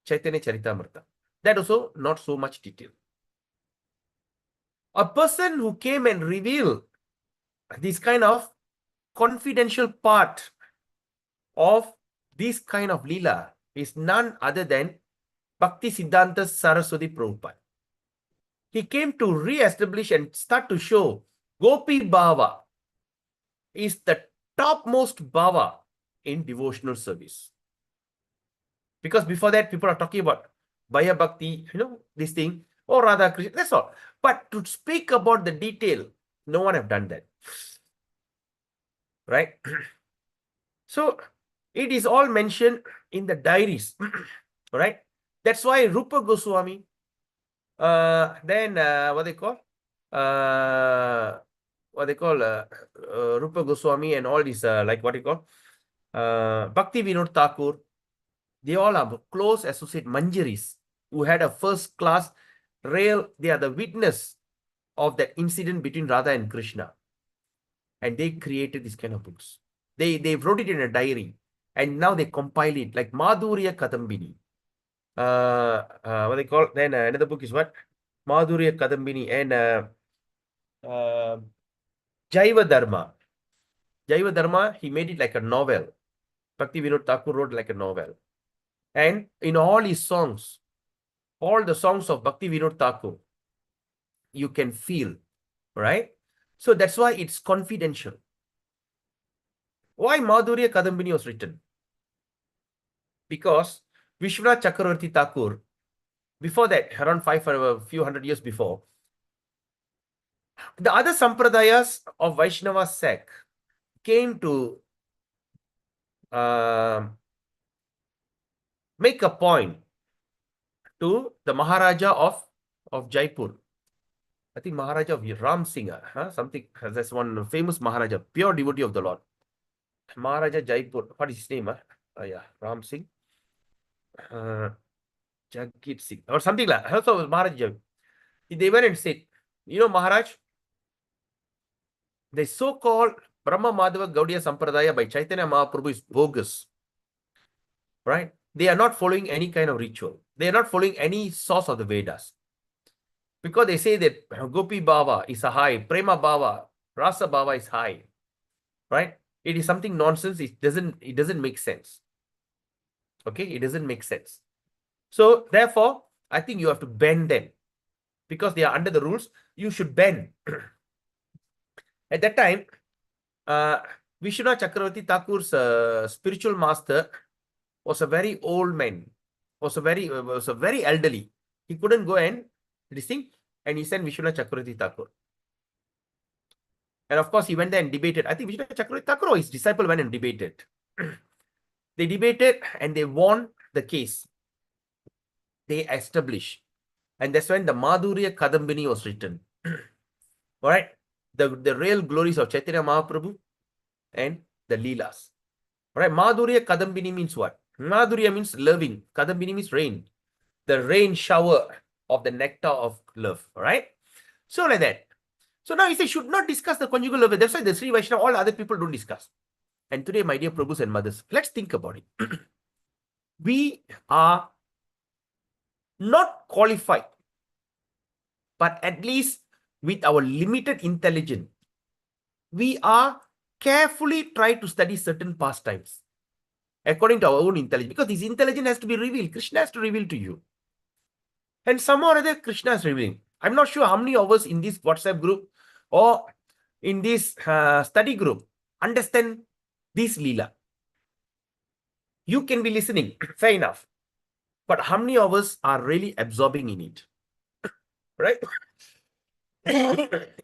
[SPEAKER 1] Chaitanya Charitamrita. That also not so much detail. A person who came and revealed this kind of confidential part of this kind of Leela is none other than Bhakti Siddhanta Saraswati Prabhupada. He came to re-establish and start to show Gopi Bhava is the topmost Bhava in devotional service. Because before that, people are talking about Bhaya Bhakti, this thing, or Radha Krishna, that's all. But to speak about the detail, no one have done that. Right? So, it is all mentioned in the diaries. Right? That's why Rupa Goswami, then what they call Rupa Goswami and all these like what you call Bhakti Vinod Thakur, they all are close associate Manjaris who had a first class they are the witness of that incident between Radha and Krishna, and they created this kind of books. They wrote it in a diary and now they compile it like Madhurya Kadambini. What they call then another book is what Madhurya Kadambini and Jaiva Dharma, he made it like a novel. Bhakti Vinod Thakur wrote like a novel. And in all his songs, all the songs of Bhakti Vinod Thakur, you can feel, right? So that's why it's confidential. Why Madhurya Kadambini was written? Because Vishwanath Chakravarti Thakur, before that, around a few hundred years before, the other Sampradayas of Vaishnava sect came to make a point to the Maharaja of Jaipur. I think Maharaja of Ram Singh, something, that's one famous Maharaja, pure devotee of the Lord. Maharaja Jaipur, what is his name? Yeah, Ram Singh. Jagit Singh, or something like that. So Maharaja, they went and said, Maharaj, the so-called Brahma Madhava Gaudiya Sampradaya by Chaitanya Mahaprabhu is bogus. Right? They are not following any kind of ritual. They are not following any source of the Vedas. Because they say that Gopi Bhava is a high, Prema Bhava, Rasa Bhava is high. Right? It is something nonsense. It doesn't make sense. Okay? It doesn't make sense. So therefore, I think you have to ban them. Because they are under the rules, you should ban. At that time, Vishwanath Chakravarti Thakur's spiritual master was a very old man, was a very elderly. He couldn't go and this thing, and he sent Vishwanath Chakravarti Thakur. And of course, he went there and debated. I think Vishwanath Chakravarti Thakur or his disciple went and debated. They debated and they won the case. They established. And that's when the Madhurya Kadambini was written. All right? The real glories of Chaitanya Mahaprabhu and the Leelas. All right? Madhurya Kadambini means what? Madhurya means loving. Kadambini means rain. The rain shower of the nectar of love. All right? So like that. So now he says, should not discuss the conjugal love. That's why the Sri Vaishnava, all other people don't discuss. And today, my dear Prabhus and mothers, let's think about it. We are not qualified, but at least with our limited intelligence, we are carefully trying to study certain pastimes. according to our own intelligence, because this intelligence has to be revealed. Krishna has to reveal to you. And somehow or other, Krishna is revealing. I'm not sure how many of us in this WhatsApp group or in this study group understand this Leela. You can be listening, fair enough. But how many of us are really absorbing in it? Right?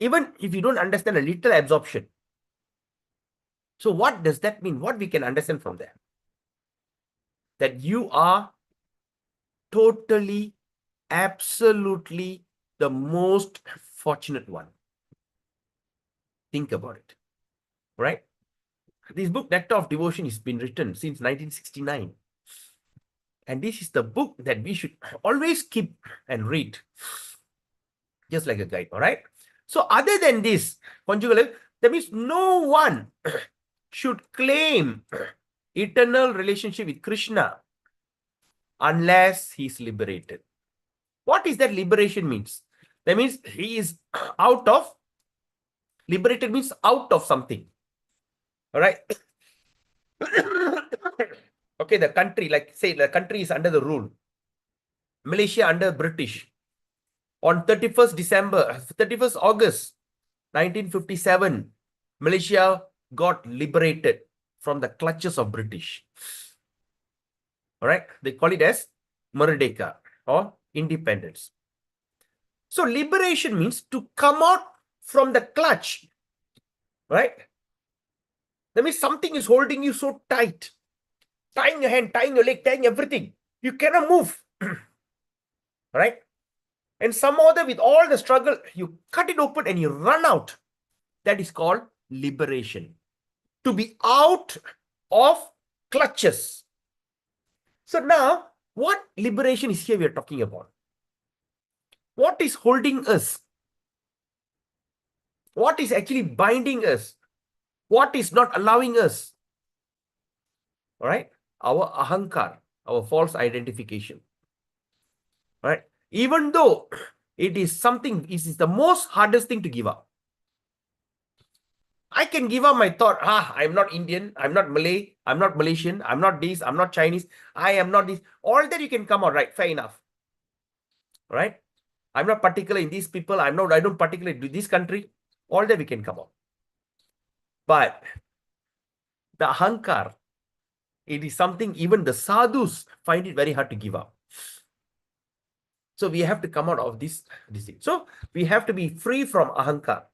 [SPEAKER 1] Even if you don't understand a little absorption. So what does that mean? What we can understand from there? That you are totally, absolutely the most fortunate one. Think about it. Right? This book, Nectar of Devotion, has been written since 1969. And this is the book that we should always keep and read. Just like a guide, all right? So other than this, conjugal, that means no one should claim eternal relationship with Krishna unless he is liberated. What is that liberation means? That means he is out of, liberated means out of something. All right? Okay, the country, like say the country is under the rule. Malaysia under British. On 31st August 1957, Malaysia got liberated from the clutches of British. All right, they call it as Merdeka or independence. So liberation means to come out from the clutch, right? That means something is holding you so tight, tying your hand, tying your leg, tying everything. You cannot move, right? And some other, with all the struggle, you cut it open and you run out. That is called liberation. To be out of clutches. So now, what liberation is here we are talking about? What is holding us? What is actually binding us? What is not allowing us? All right? Our ahankar, our false identification. All right? Even though it is something, it is the most hardest thing to give up. I can give up my thought, I'm not Indian, I'm not Malay, I'm not Malaysian, I'm not this, I'm not Chinese, I am not this. All that you can come out, right? Fair enough. Right? I'm not particular in these people, I don't particularly do this country. All that we can come out. But the ahankar, it is something even the sadhus find it very hard to give up. So we have to come out of this thing. So we have to be free from ahankar,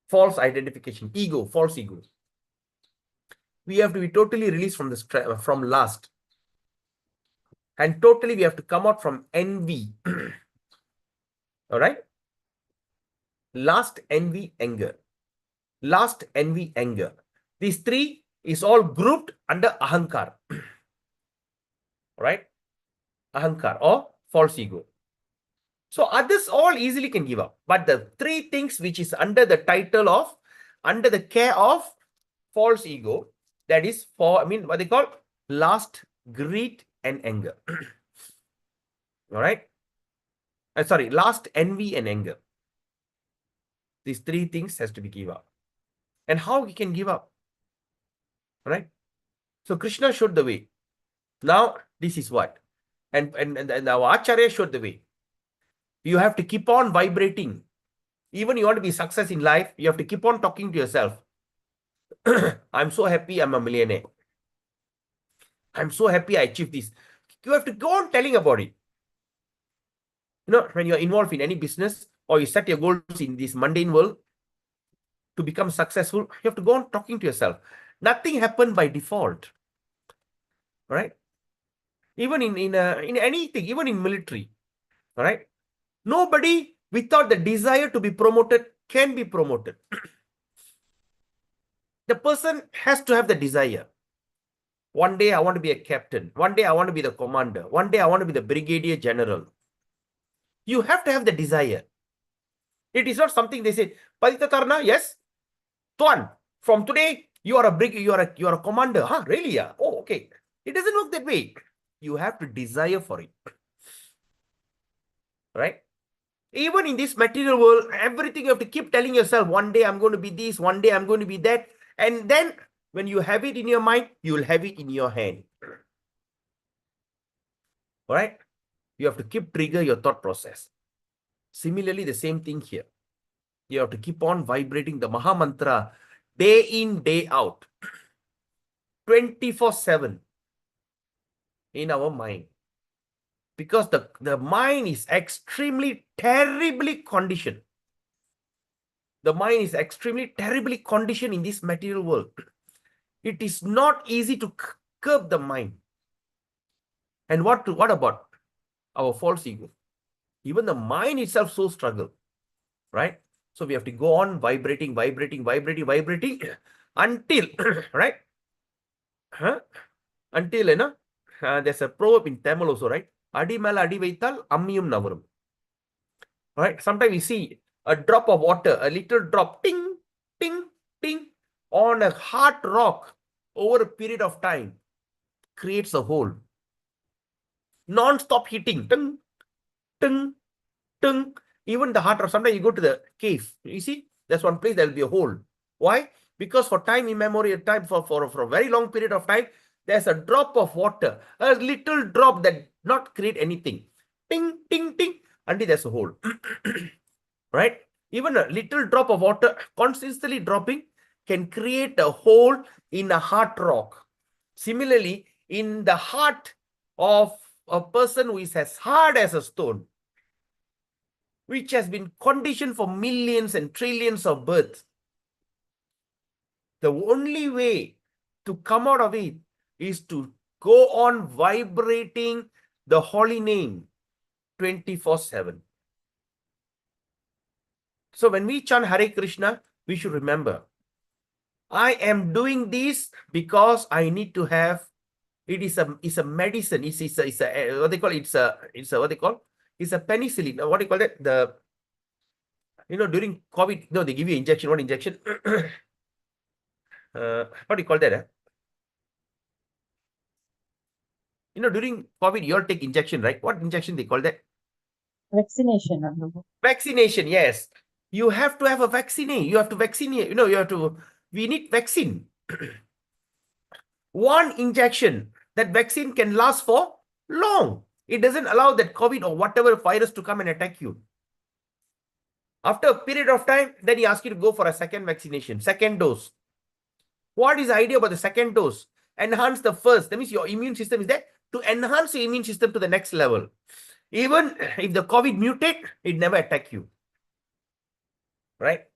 [SPEAKER 1] false identification, ego, false ego. We have to be totally released from from lust. And totally we have to come out from envy. All right? Lust, envy, anger. Lust, envy, anger. These three is all grouped under ahankar. Right? Ahankar or false ego. So others all easily can give up. But the three things which is under the title of, under the care of false ego, that is what they call lust, greed, and anger. All right? Sorry, lust, envy, and anger. These three things has to be given up. And how we can give up? All right? So Krishna showed the way. Now, this is what? And our Acharya showed the way. You have to keep on vibrating. Even you want to be success in life, you have to keep on talking to yourself. I'm so happy I'm a millionaire. I'm so happy I achieved this. You have to go on telling about it. You know, when you're involved in any business or you set your goals in this mundane world to become successful, you have to go on talking to yourself. Nothing happened by default. All right? Even in anything, even in military. All right? Nobody without the desire to be promoted can be promoted. The person has to have the desire. One day I want to be a captain. One day I want to be the commander. One day I want to be the brigadier general. You have to have the desire. It is not something they say, Paditatarna, yes? Tuan, from today you are a commander. Huh? Really? Yeah. Oh, okay. It doesn't work that way. You have to desire for it. Right? Even in this material world, everything you have to keep telling yourself, one day I'm going to be this, one day I'm going to be that. And then When you have it in your mind, you will have it in your hand. All right? You have to keep trigger your thought process. Similarly, the same thing here. You have to keep on vibrating the Maha Mantra day in, day out, 24/7 in our mind. Because the mind is extremely, terribly conditioned. The mind is extremely, terribly conditioned in this material world. It is not easy to curb the mind. And what about our false ego? Even the mind itself so struggle, right? So we have to go on vibrating until, right? Until, you know, there's a proverb in Tamil also, right? Adi mela adi vaital ammiyum navarum. Right? Sometimes we see a drop of water, a little drop, ting, ting, ting, on a hard rock over a period of time creates a hole. Non-stop hitting, ting, ting, ting. Even the hard rock, sometimes you go to the cave, you see, there's one place there will be a hole. Why? Because for time immemorial, time for a very long period of time, there's a drop of water, a little drop that not create anything. Ting, ting, ting, until there's a hole. Right? Even a little drop of water constantly dropping can create a hole in a hard rock. Similarly, in the heart of a person who is as hard as a stone, which has been conditioned for millions and trillions of births, the only way to come out of it is to go on vibrating the holy name 24/7. So when we chant Hare Krishna, we should remember, I am doing this because I need to have, it's a medicine. It's a what they call it, it's a what they call, it's a penicillin. What do you call that? During COVID, no, they give you injection. What injection? What do you call that? During COVID, you all take injection, right? What injection they call that?
[SPEAKER 2] Vaccination.
[SPEAKER 1] Vaccination, yes. You have to have a vaccine. You have to vaccinate. We need vaccine. One injection, that vaccine can last for long. It doesn't allow that COVID or whatever virus to come and attack you. After a period of time, then he asks you to go for a second vaccination, second dose. What is the idea about the second dose? Enhance the first. That means your immune system is there to enhance your immune system to the next level. Even if the COVID mutate, it never attack you. Right?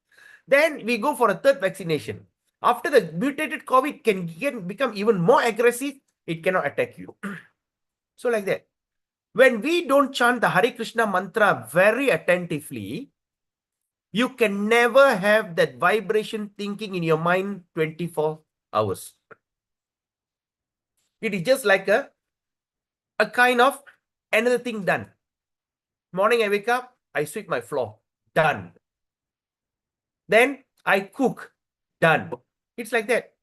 [SPEAKER 1] Then we go for a third vaccination. After the mutated COVID can become even more aggressive, it cannot attack you. So like that. When we don't chant the Hare Krishna mantra very attentively, you can never have that vibration thinking in your mind 24 hours. It is just like a kind of another thing done. Morning I wake up, I sweep my floor, done. Then I cook, done. It's like that,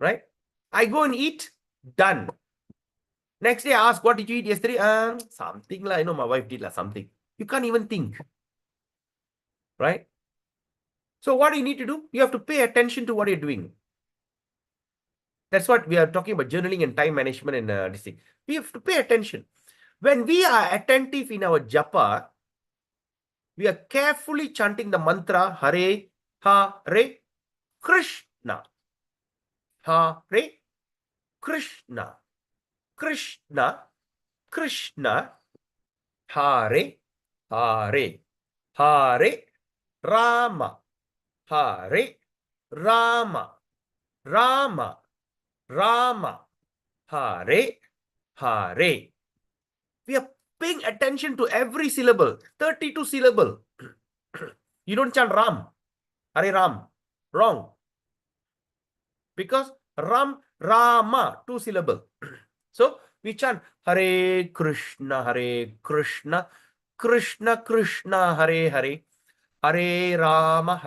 [SPEAKER 1] right? I go and eat, done. Next day I ask, what did you eat yesterday? Something like, my wife did something. You can't even think, right? So what do you need to do? You have to pay attention to what you're doing. That's what we are talking about, journaling and time management and this thing. We have to pay attention. When we are attentive in our japa, we are carefully chanting the mantra Hare Hare Krishna. Hare Krishna. Krishna. Krishna. Hare Hare. Hare Rama. Hare Rama. Rama. Rama. Hare Hare. We are paying attention to every syllable. 32 syllable. You don't chant Ram. Hare Ram. Wrong. Because Ram, Rama, 2 syllable. So we chant Hare Krishna, Krishna Krishna, Hare Hare, Hare Rama,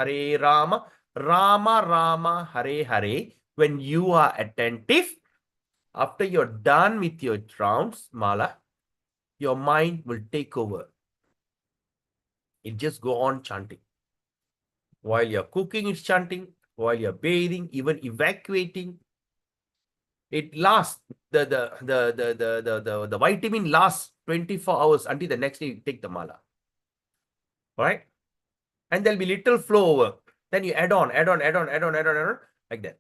[SPEAKER 1] Rama Rama, Hare Hare. When you are attentive, after you're done with your rounds, Mala, your mind will take over. It just go on chanting. While you're cooking, it's chanting. while you're bathing, even evacuating. It lasts, the vitamin lasts 24 hours until the next day you take the mala. Right? And there'll be little flow over. Then you add on, like that.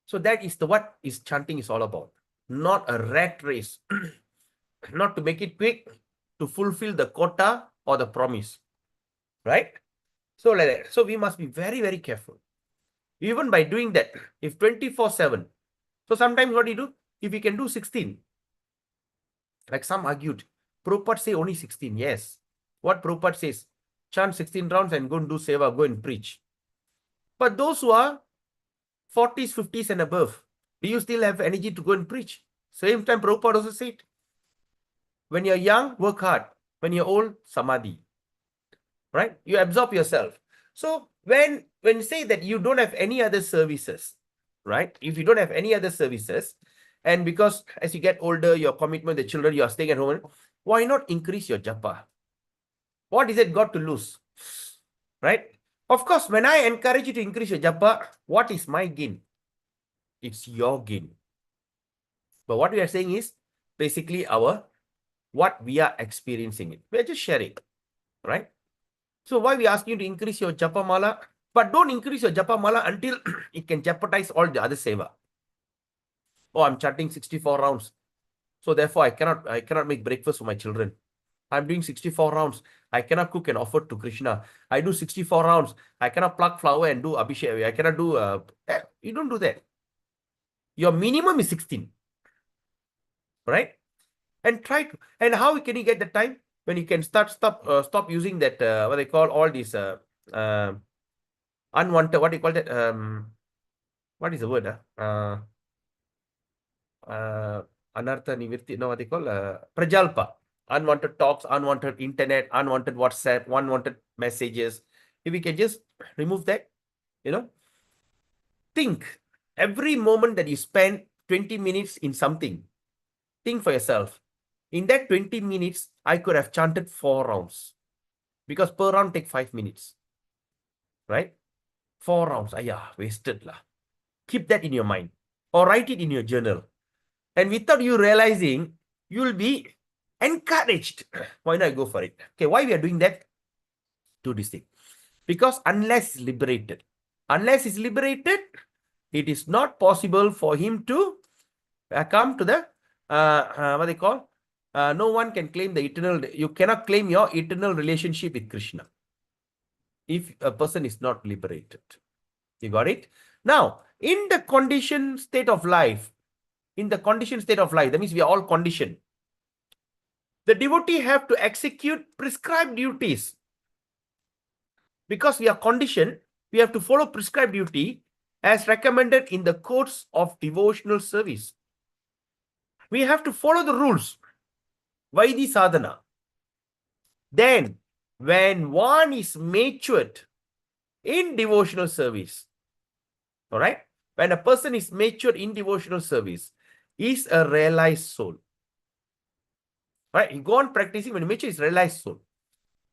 [SPEAKER 1] So that is what is chanting is all about. Not a rat race. Not to make it quick, to fulfill the quota or the promise. Right? So like that. So we must be very, very careful. Even by doing that, if 24/7. So sometimes what do you do? If you can do 16, like some argued, Prabhupada say only 16. Yes. What Prabhupada says, chant 16 rounds and go and do seva, go and preach. But those who are 40s, 50s and above, do you still have energy to go and preach? Same time, Prabhupada also said, when you're young, work hard. When you're old, samadhi. Right? You absorb yourself. So when you say that you don't have any other services, right? If you don't have any other services, and because as you get older, your commitment, the children, you are staying at home, why not increase your japa? What is it got to lose? Right? Of course, when I encourage you to increase your japa, what is my gain? It's your gain. But what we are saying is basically what we are experiencing it. We are just sharing, right? So why we ask you to increase your japa mala? But don't increase your japa mala until it can jeopardize all the other seva. Oh, I'm chanting 64 rounds. So therefore, I cannot make breakfast for my children. I'm doing 64 rounds. I cannot cook and offer to Krishna. I do 64 rounds. I cannot pluck flower and do abhishek. I cannot do, you don't do that. Your minimum is 16. Right? And try to, and how can you get the time? When you can stop using that, what they call all these unwanted, what do you call that? What is the word? Anartha nivirti, no, what they call prajalpa. Unwanted talks, unwanted internet, unwanted WhatsApp, unwanted messages. If we can just remove that, think every moment that you spend 20 minutes in something, think for yourself. In that 20 minutes, I could have chanted 4 rounds because per round take 5 minutes. Right? 4 rounds. Wasted lah. Keep that in your mind or write it in your journal. And without you realizing, you'll be encouraged. Why not go for it? Okay, why we are doing that? Do this thing. Because unless liberated, it is not possible for him to come to the, what they call, no one can claim the eternal, you cannot claim your eternal relationship with Krishna if a person is not liberated. You got it? Now, in the conditioned state of life, that means we are all conditioned. The devotee have to execute prescribed duties. Because we are conditioned, we have to follow prescribed duty as recommended in the codes of devotional service. We have to follow the rules. Vaidhi sadhana. Then, when one is matured in devotional service, all right? When a person is matured in devotional service, is a realized soul. Right? He go on practicing, when he mature, is realized soul.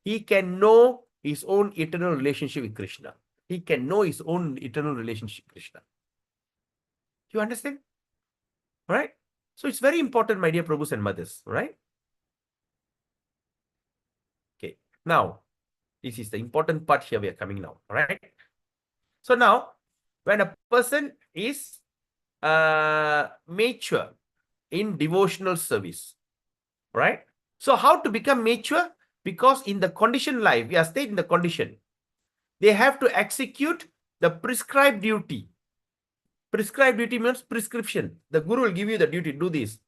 [SPEAKER 1] He can know his own eternal relationship with Krishna. He can know his own eternal relationship with Krishna. You understand? Right? So it's very important, my dear Prabhus and mothers, right? Okay. Now, this is the important part here we are coming now, right? So now, when a person is mature in devotional service, right? So how to become mature? Because in the conditioned life, we are stayed in the condition. They have to execute the prescribed duty. Prescribed duty means prescription. The guru will give you the duty, do this.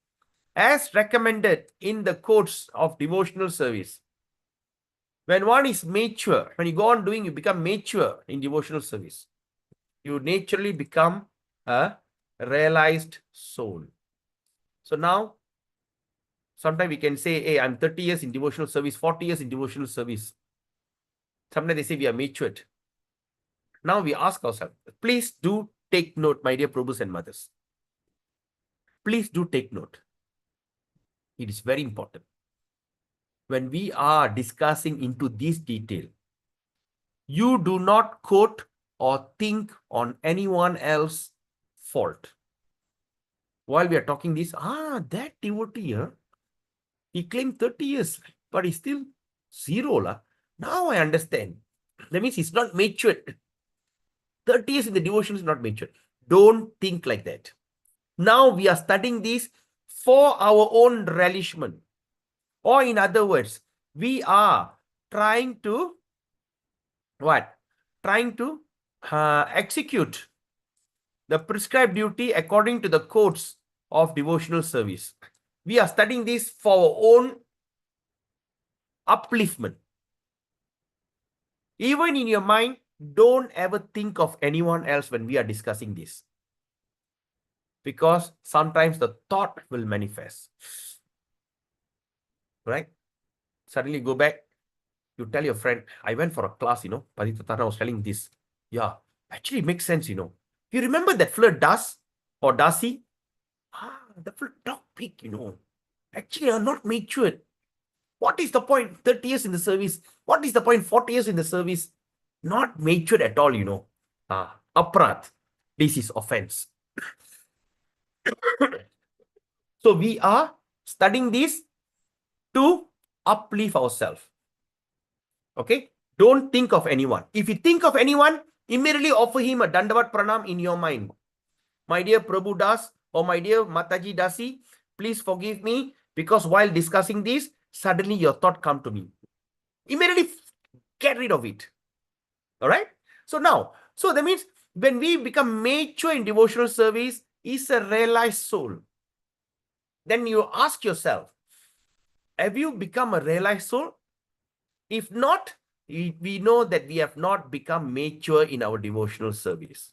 [SPEAKER 1] As recommended in the codes of devotional service. When one is mature, when you go on doing, you become mature in devotional service. You naturally become a realized soul. So now, sometimes we can say, hey, I'm 30 years in devotional service, 40 years in devotional service. Sometimes they say we are matured. Now we ask ourselves, please do take note, my dear Prabhus and mothers. Please do take note. It is very important. When we are discussing into this detail, you do not quote or think on anyone else's fault. While we are talking this, that devotee, he claimed 30 years, but he's still zero. Now I understand. That means he's not matured. 30 years in the devotion is not matured. Don't think like that. Now we are studying this for our own relishment. Or in other words, we are trying to what? Trying to execute the prescribed duty according to the codes of devotional service. We are studying this for our own upliftment. Even in your mind, don't ever think of anyone else when we are discussing this. Because sometimes the thought will manifest. Right? Suddenly go back, you tell your friend, I went for a class, Padita Tana was telling this. Yeah, actually it makes sense, You remember that flirt Das or Dasi? The flirt talk big, Actually, are not matured. What is the point? 30 years in the service. What is the point? 40 years in the service. Not matured at all, Aparat. This is offense. So we are studying this to uplift ourselves. Okay? Don't think of anyone. If you think of anyone, immediately offer him a Dandavat Pranam in your mind. My dear Prabhu Das or my dear Mataji Dasi, please forgive me because while discussing this, suddenly your thought come to me. Immediately get rid of it. All right? So that means when we become mature in devotional service, is a realized soul. Then you ask yourself, have you become a realized soul? If not, we know that we have not become mature in our devotional service.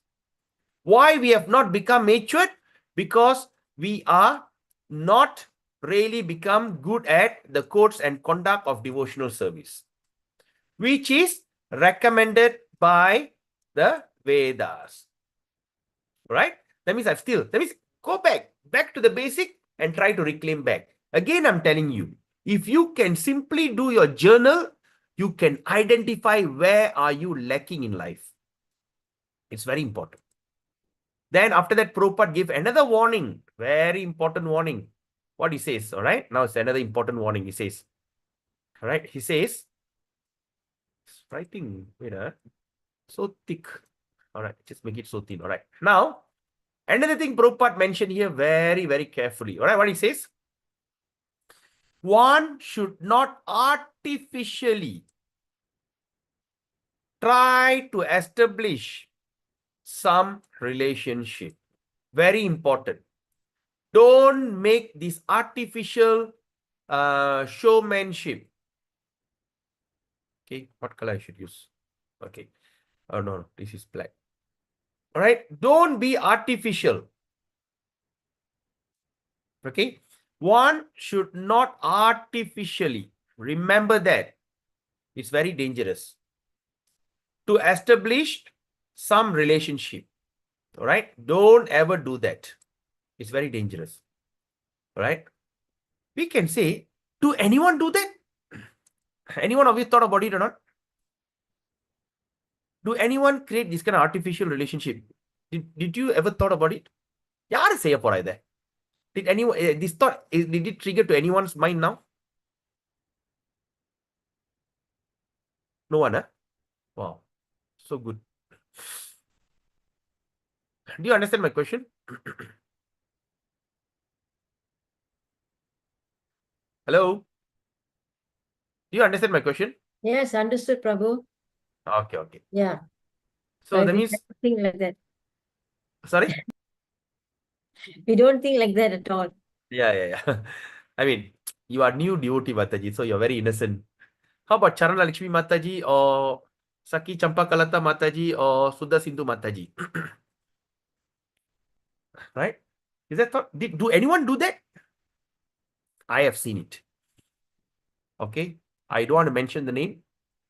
[SPEAKER 1] Why we have not become matured? Because we are not really become good at the codes and conduct of devotional service, which is recommended by the Vedas. Right? That means go back to the basic and try to reclaim back. Again, I'm telling you, if you can simply do your journal, you can identify where are you lacking in life. It's very important. Then after that, Prabhupada give another warning, very important warning. What he says, all right? Now it's another important warning, he says. All right, he says, it's writing, so thick. All right, just make it so thin. All right. Now, another thing Prabhupada mentioned here very, very carefully. All right, what he says? One should not artificially try to establish some relationship. Very important. Don't make this artificial showmanship. Okay, what color I should use? Okay. Oh, no, this is black. All right. Don't be artificial. Okay. One should not artificially, remember that. It's very dangerous. To establish some relationship. All right. Don't ever do that. It's very dangerous. All right. We can say, do anyone do that? Anyone of you thought about it or not? Do anyone create this kind of artificial relationship? Did you ever thought about it? Yaar say porai there. Did anyone this thought did it trigger to anyone's mind now? No one, huh? Wow, so good. Do you understand my question? Hello? Do you understand my question?
[SPEAKER 2] Yes, understood, Prabhu.
[SPEAKER 1] Okay.
[SPEAKER 2] Yeah.
[SPEAKER 1] So that
[SPEAKER 2] we
[SPEAKER 1] means,
[SPEAKER 2] don't think like that.
[SPEAKER 1] sorry?
[SPEAKER 2] We don't think like that at all.
[SPEAKER 1] Yeah. I mean, you are new devotee Mataji, so you're very innocent. How about Charana Lakshmi Mataji or Saki Champakalata Mataji or Sudha Sindhu Mataji? Right? Is that thought? Do anyone do that? I have seen it. Okay. I don't want to mention the name.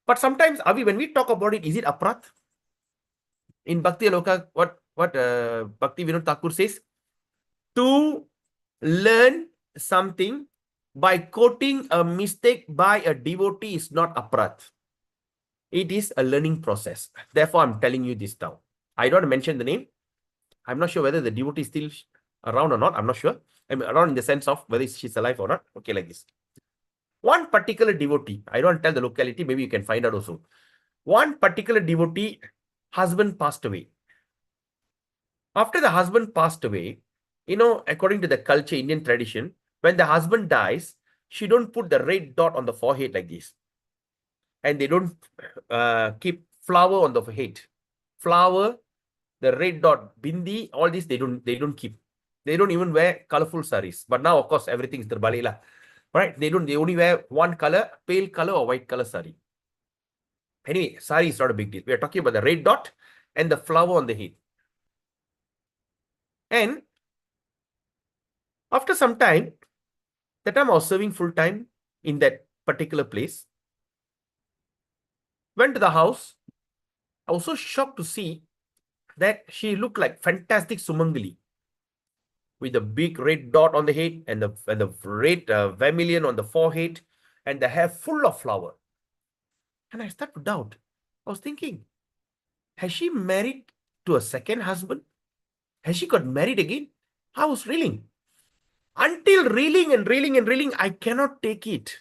[SPEAKER 1] But sometimes, Avi, when we talk about it, is it aprat? In Bhakti Aloka, what Bhakti Vinod Thakur says? To learn something by quoting a mistake by a devotee is not aprat. It is a learning process. Therefore, I'm telling you this now. I don't mention the name. I'm not sure whether the devotee is still around or not. I'm not sure. I mean, around in the sense of whether she's alive or not. Okay, like this. One particular devotee, I don't tell the locality, maybe you can find out also. One particular devotee, husband passed away. After the husband passed away, according to the culture, Indian tradition, when the husband dies, she don't put the red dot on the forehead like this. And they don't keep flower on the head. Flower, the red dot, bindi, all this they don't keep. They don't even wear colorful saris. But now, of course, everything is terbalik lah. Right? They only wear one color, pale color or white color sari. Anyway, sari is not a big deal. We are talking about the red dot and the flower on the head. And after some time, that time I was serving full time in that particular place. Went to the house. I was so shocked to see that she looked like fantastic Sumangali with a big red dot on the head and the red vermilion on the forehead and the hair full of flower. And I started to doubt. I was thinking, has she married to a second husband? Has she got married again? I was reeling. Until reeling and reeling and reeling, I cannot take it.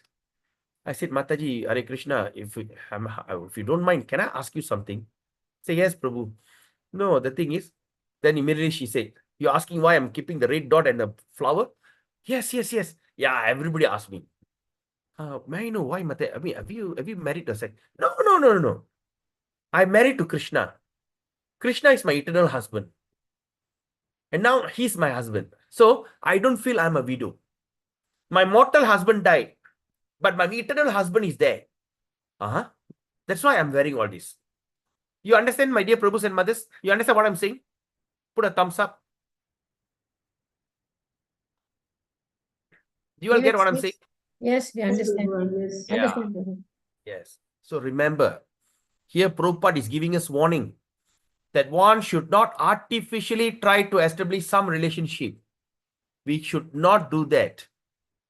[SPEAKER 1] I said, Mataji, Hare Krishna, if you don't mind, can I ask you something? Say, yes, Prabhu. No, the thing is, then immediately she said, you're asking why I'm keeping the red dot and the flower? Yes, yes, yes. Yeah, everybody asked me. May I know why, Mata? I mean, have you married a second? No, no, no, no, no. I'm married to Krishna. Krishna is my eternal husband. And now he's my husband. So I don't feel I'm a widow. My mortal husband died, but my eternal husband is there. That's why I'm wearing all this. You understand, my dear Prabhus and mothers? You understand what I'm saying? Put a thumbs up. Do you all get what I'm saying?
[SPEAKER 2] Yes, we understand.
[SPEAKER 4] Yes.
[SPEAKER 1] Yeah.
[SPEAKER 2] Understand, Prabhu.
[SPEAKER 1] Yes. So remember, here Prabhupada is giving us warning that one should not artificially try to establish some relationship. We should not do that.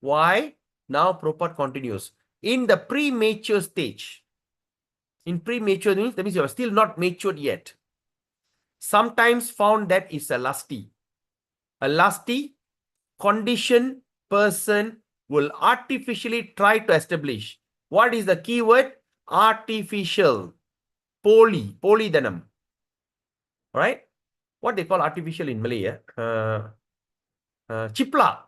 [SPEAKER 1] Why? Now Prabhupada continues. In the premature stage, in premature means, that means you are still not matured yet. Sometimes found that is a lusty. A lusty, conditioned person will artificially try to establish. What is the key word? Artificial. Polydanam. All right? What they call artificial in Malay? Chipla.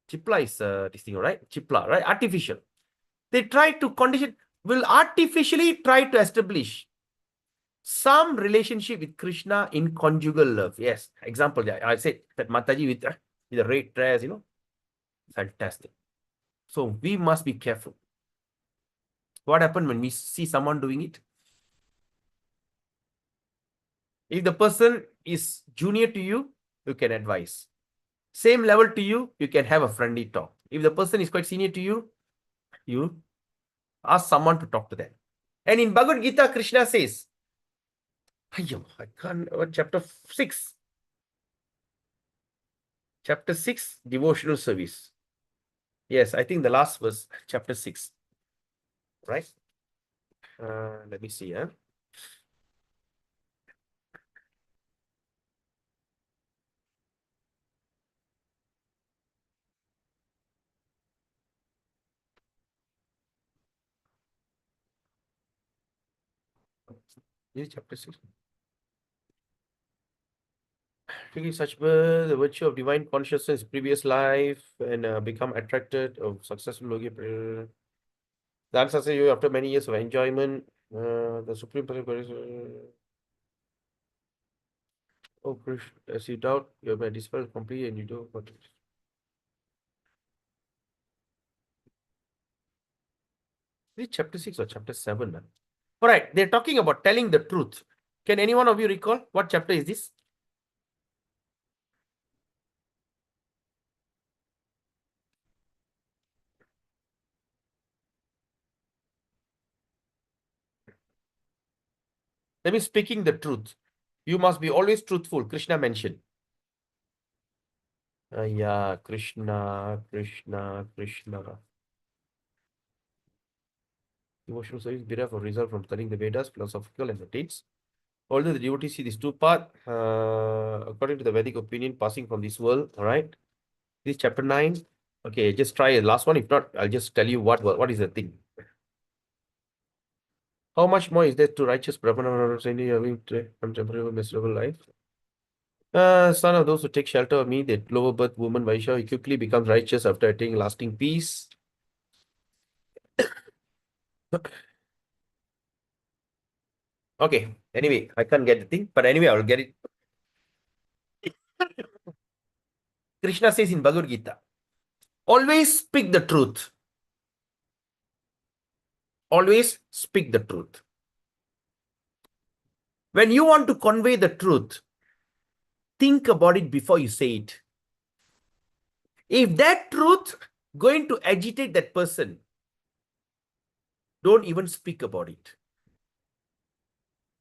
[SPEAKER 1] Chipla is this thing, right? Chipla, right? Artificial. They try to condition, will artificially try to establish some relationship with Krishna in conjugal love. Yes. Example, I said that Mataji with the red dress, fantastic. So we must be careful. What happens when we see someone doing it? If the person is junior to you, you can advise. Same level to you, you can have a friendly talk. If the person is quite senior to you, you ask someone to talk to them. And in Bhagavad Gita, Krishna says, I can't, chapter 6. Chapter 6, devotional service. Yes, I think the last was chapter 6. Right? Let me see. This is chapter 6. Taking such birth, the virtue of divine consciousness, previous life, and become attracted of successful yogi. The answer says you after many years of enjoyment, the supreme person. Oh, Krishna, as you doubt, you have been dispelled completely and you do what? This is chapter 6 or chapter 7? All right, they're talking about telling the truth. Can any one of you recall what chapter is this? That means speaking the truth. You must be always truthful. Krishna mentioned. Yeah, Krishna. Devotional service derived or result from studying the Vedas, philosophical and ethics. Although the devotees see these two paths, according to the Vedic opinion, passing from this world, all right? This is chapter 9. Okay, just try the last one. If not, I'll just tell you what is the thing. How much more is there to righteous Brahmana having temporary miserable life? Son of those who take shelter of me, the lower birth woman Vaishya, he quickly becomes righteous after attaining lasting peace. Okay, anyway, I can't get the thing, but anyway, I'll get it. Krishna says in Bhagavad Gita, always speak the truth. Always speak the truth. When you want to convey the truth, think about it before you say it. If that truth going to agitate that person, don't even speak about it.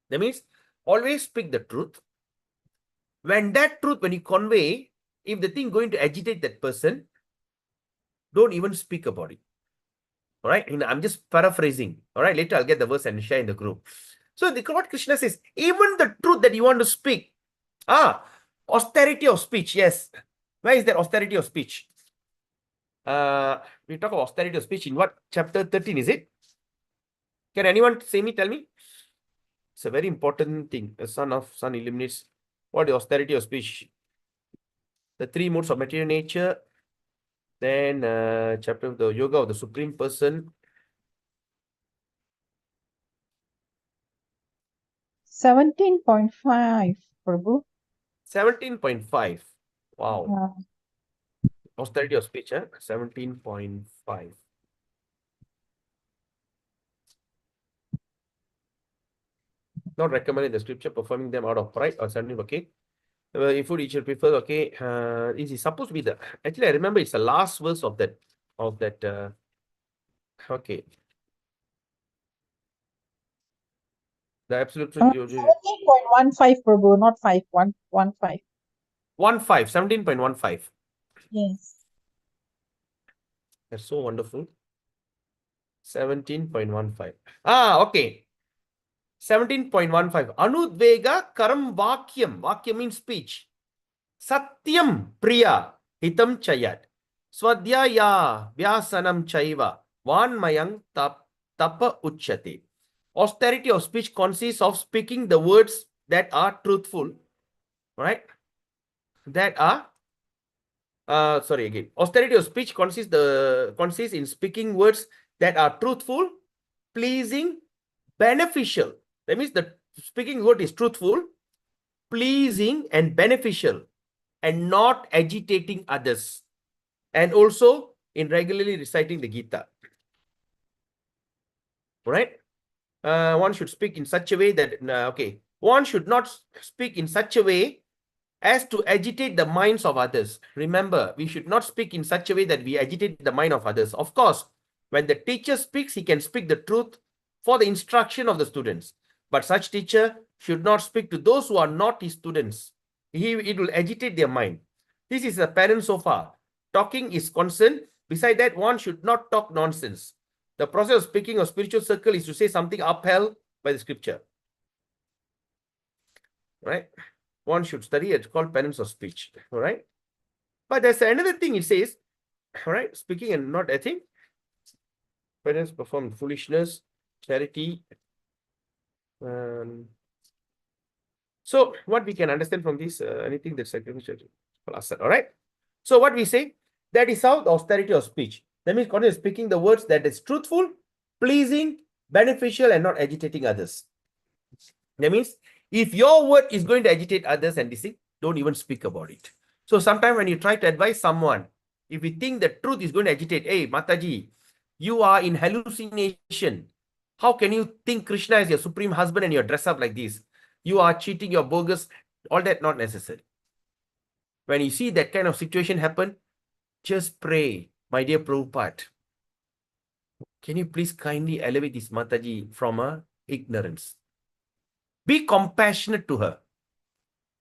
[SPEAKER 1] That means always speak the truth. When that truth, when you convey, if the thing going to agitate that person, don't even speak about it. All right. And I'm just paraphrasing. All right. Later I'll get the verse and share in the group. So what Krishna says, even the truth that you want to speak, austerity of speech. Yes. Where is that austerity of speech? We talk about austerity of speech in what? Chapter 13, is it? Can anyone tell me? It's a very important thing. The sun illuminates what is austerity of speech. The three modes of material nature. Then chapter of the yoga of the supreme person.
[SPEAKER 4] 17.5, Prabhu.
[SPEAKER 1] 17.5. Wow.
[SPEAKER 4] Yeah.
[SPEAKER 1] Austerity of speech, 17.5. Not recommended in the scripture, performing them out of pride or something, okay? If food each prefer, okay. This is supposed to be the, actually I remember it's the last verse of that, okay. The absolute truth.
[SPEAKER 4] 17.15, Prabhu, not 5, 1.15.
[SPEAKER 1] 17.15.
[SPEAKER 4] Yes.
[SPEAKER 1] That's so wonderful. 17.15. Okay. 17.15. Anudvega karam vakyam. Vakyam means speech. Satyam priya hitam chayat. Swadhyaya vyasanam chaiva. Vanmayang tapa uchyate. Austerity of speech consists of speaking the words that are truthful. Right? That are austerity of speech consists in speaking words that are truthful, pleasing, beneficial. That means the speaking word is truthful, pleasing, and beneficial, and not agitating others. And also in regularly reciting the Gita. Right? One should speak in such a way that, one should not speak in such a way as to agitate the minds of others. Remember, we should not speak in such a way that we agitate the mind of others. Of course, when the teacher speaks, he can speak the truth for the instruction of the students. But such teacher should not speak to those who are not his students. It will agitate their mind. This is the parent so far. Talking is concerned. Beside that, one should not talk nonsense. The process of speaking of spiritual circle is to say something upheld by the scripture. Right? One should study it called penance of speech. All right. But there's another thing it says, all right, speaking and not ethic. Penance performed foolishness, charity. So what we can understand from this, anything that's sacrificial, all right. So what we say, that is how the austerity of speech. That means continue speaking the words that is truthful, pleasing, beneficial, and not agitating others. That means if your word is going to agitate others and deceive, don't even speak about it. So sometimes when you try to advise someone, if you think the truth is going to agitate, hey, Mataji, you are in hallucination. How can you think Krishna is your supreme husband and you're dressed up like this? You are cheating, you're bogus. All that not necessary. When you see that kind of situation happen, just pray, my dear Prabhupada. Can you please kindly elevate this Mataji from her ignorance? Be compassionate to her.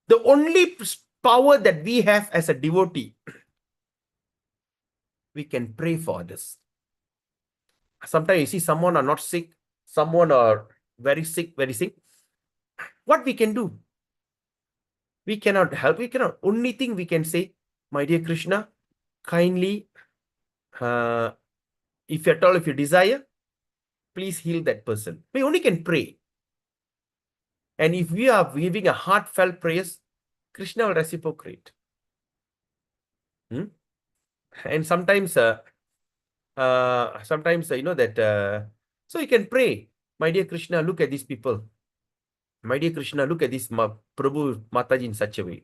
[SPEAKER 1] The only power that we have as a devotee, we can pray for others. sometimes you see someone are not sick, someone are very sick, very sick. What we can do? We cannot help. We cannot. Only thing we can say, my dear Krishna, kindly, if at all, if you desire, please heal that person. We only can pray. And if we are giving a heartfelt prayers, Krishna will reciprocate. And sometimes, you know that, so you can pray, my dear Krishna, look at these people. My dear Krishna, look at this Prabhu Mataji in such a way.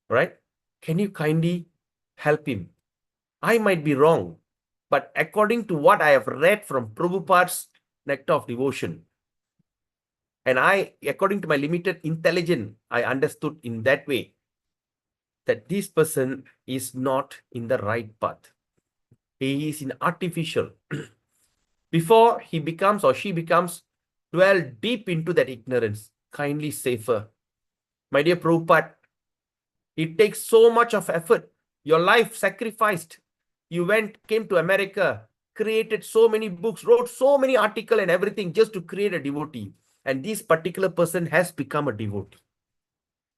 [SPEAKER 1] Right? Can you kindly help him? I might be wrong, but according to what I have read from Prabhupada's Nectar of Devotion, and according to my limited intelligence, I understood in that way that this person is not in the right path. He is in artificial. Before he becomes or she becomes dwell deep into that ignorance, kindly safer. My dear Prabhupada, it takes so much of effort. Your life sacrificed. You came to America, created so many books, wrote so many articles and everything just to create a devotee. And this particular person has become a devotee.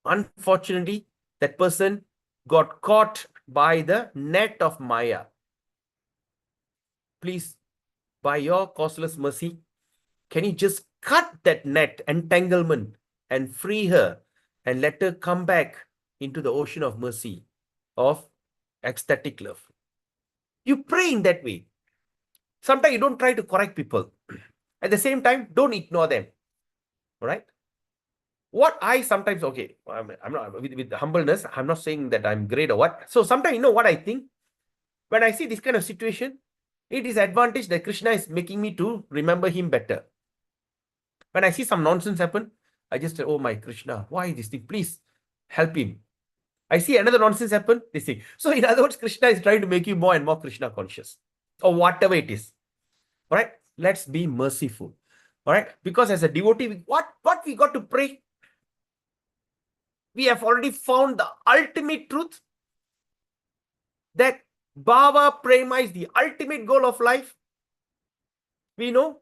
[SPEAKER 1] Unfortunately, that person got caught by the net of Maya. Please, by your causeless mercy, can you just cut that net entanglement and free her and let her come back into the ocean of mercy of ecstatic love? You pray in that way. Sometimes you don't try to correct people. At the same time, don't ignore them. All right? What I sometimes, okay, I'm not with humbleness, I'm not saying that I'm great or what. So sometimes, you know what I think? When I see this kind of situation, it is advantage that Krishna is making me to remember him better. When I see some nonsense happen, I just say, oh my Krishna, why this thing? Please help him. I see another nonsense happen, this thing. So in other words, Krishna is trying to make you more and more Krishna conscious or whatever it is. All right, let's be merciful. All right, because as a devotee, what we got to pray? We have already found the ultimate truth that Bhava Prema is the ultimate goal of life. We know,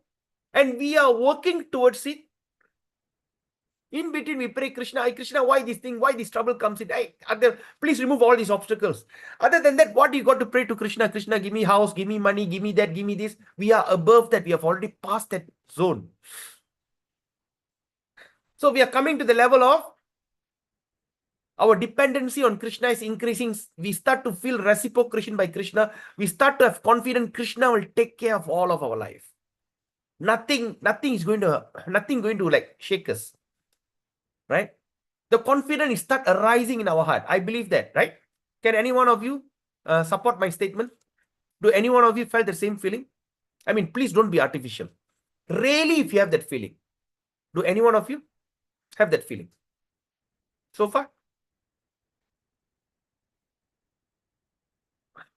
[SPEAKER 1] and we are working towards it. In between, we pray, Krishna, Krishna, why this thing, why this trouble comes in? Please remove all these obstacles. Other than that, what you got to pray to Krishna? Krishna, give me house, give me money, give me that, give me this. We are above that. We have already passed that zone. So we are coming to the level of our dependency on Krishna is increasing. We start to feel reciprocation by Krishna. We start to have confidence Krishna will take care of all of our life. Nothing going to like shake us. Right? The confidence start arising in our heart. I believe that, right? Can any one of you support my statement? Do any one of you felt the same feeling? I mean, please don't be artificial. Really, if you have that feeling, do any one of you have that feeling so far?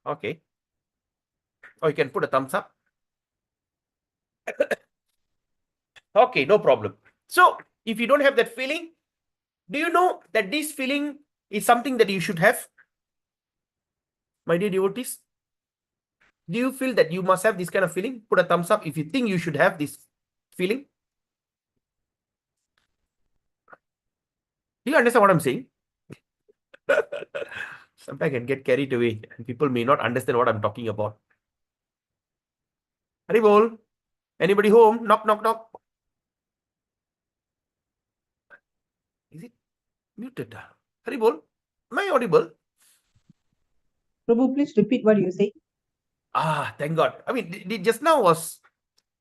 [SPEAKER 1] Okay. Or you can put a thumbs up. Okay, no problem. So, if you don't have that feeling, do you know that this feeling is something that you should have? My dear devotees, do you feel that you must have this kind of feeling? Put a thumbs up if you think you should have this feeling. Do you understand what I'm saying? Sometimes I can get carried away and people may not understand what I'm talking about. Haribol, anybody home? Knock, knock, knock. Is it muted? Haribol, am I audible?
[SPEAKER 4] Prabhu, please repeat what you say.
[SPEAKER 1] Ah, thank God. I mean, just now was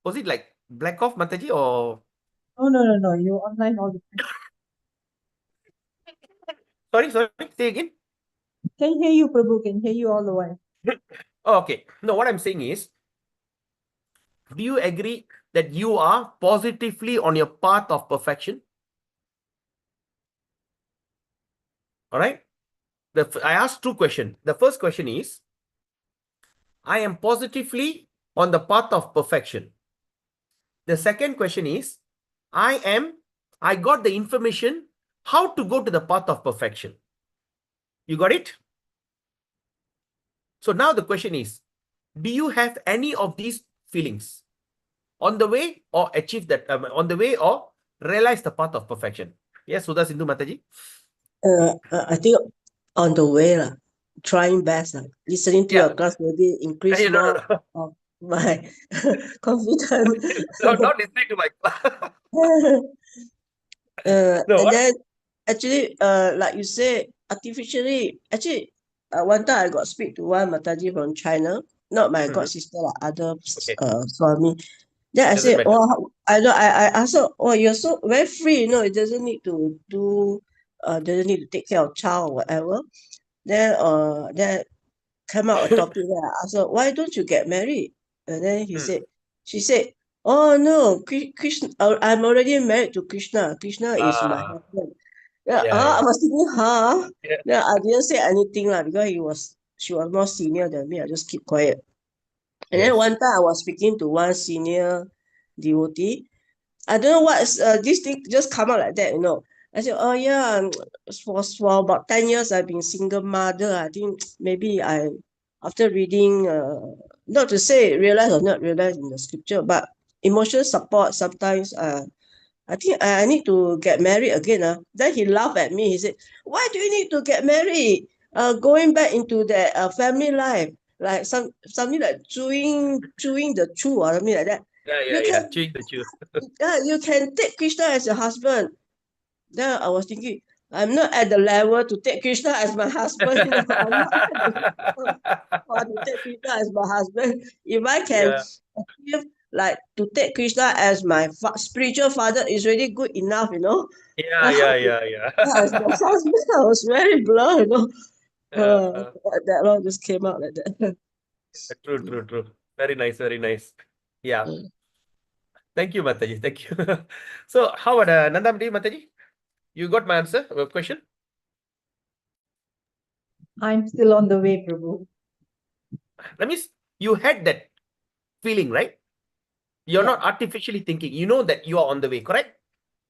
[SPEAKER 1] it like black off, Mataji, or?
[SPEAKER 4] No. You're online all the time.
[SPEAKER 1] Sorry, say again.
[SPEAKER 4] Can hear you, Prabhu. Can hear you all the while.
[SPEAKER 1] Oh, okay. No, what I'm saying is, do you agree that you are positively on your path of perfection? All right. I asked two questions. The first question is, I am positively on the path of perfection. The second question is, I got the information how to go to the path of perfection. You got it? So now the question is, do you have any of these feelings? On the way or achieve that, on the way or realize the path of perfection? Yes, Sudha Sindhu Mataji?
[SPEAKER 5] I think on the way, trying best. Listening to
[SPEAKER 1] Yeah.
[SPEAKER 5] your class maybe increase
[SPEAKER 1] No,
[SPEAKER 5] more
[SPEAKER 1] no.
[SPEAKER 5] of my confidence.
[SPEAKER 1] No, not listening to my class. No,
[SPEAKER 5] And
[SPEAKER 1] what?
[SPEAKER 5] then actually, like you say, artificially, actually, one time I got speak to one Mataji from China, not my god sister, other
[SPEAKER 1] Okay.
[SPEAKER 5] Swami. Then I
[SPEAKER 1] Doesn't
[SPEAKER 5] said,
[SPEAKER 1] matter.
[SPEAKER 5] oh, I asked her, oh, you're so very free, it doesn't need to do, doesn't need to take care of child or whatever. Then came out a topic that I asked her, why don't you get married? And then she said, oh no, Krishna, I'm already married to Krishna. Krishna is my husband. Yeah,
[SPEAKER 1] Yeah.
[SPEAKER 5] I was thinking, huh?
[SPEAKER 1] Yeah.
[SPEAKER 5] Then I didn't say anything because she was more senior than me. I just keep quiet. And then
[SPEAKER 1] Yes.
[SPEAKER 5] one time I was speaking to one senior devotee. I don't know what this thing just come out like that. I said, oh yeah, for about 10 years I've been single mother. I think maybe after reading, not to say realize or not realize in the scripture, but emotional support sometimes, I think I need to get married again. Then he laughed at me. He said, why do you need to get married? Going back into that family life, like something like chewing the chew or something like that. You
[SPEAKER 1] Yeah.
[SPEAKER 5] can
[SPEAKER 1] Chewing the chew.
[SPEAKER 5] you can take Krishna as your husband. Then I was thinking, I'm not at the level to take Krishna as my husband. I'm not at the level to take Krishna as my husband. If I can
[SPEAKER 1] Yeah.
[SPEAKER 5] achieve like to take Krishna as my spiritual father is really good enough.
[SPEAKER 1] Yeah.
[SPEAKER 5] As my husband, I was very blurred.
[SPEAKER 1] Uh,
[SPEAKER 5] That all just came out like that.
[SPEAKER 1] True. Very nice, very nice. Yeah. Thank you, Mataji. Thank you. So, how about Nandamdi, Mataji? You got my answer, question?
[SPEAKER 4] I'm still on the way, Prabhu.
[SPEAKER 1] That means you had that feeling, right? You're
[SPEAKER 4] Yeah.
[SPEAKER 1] not artificially thinking. You know that you are on the way, correct?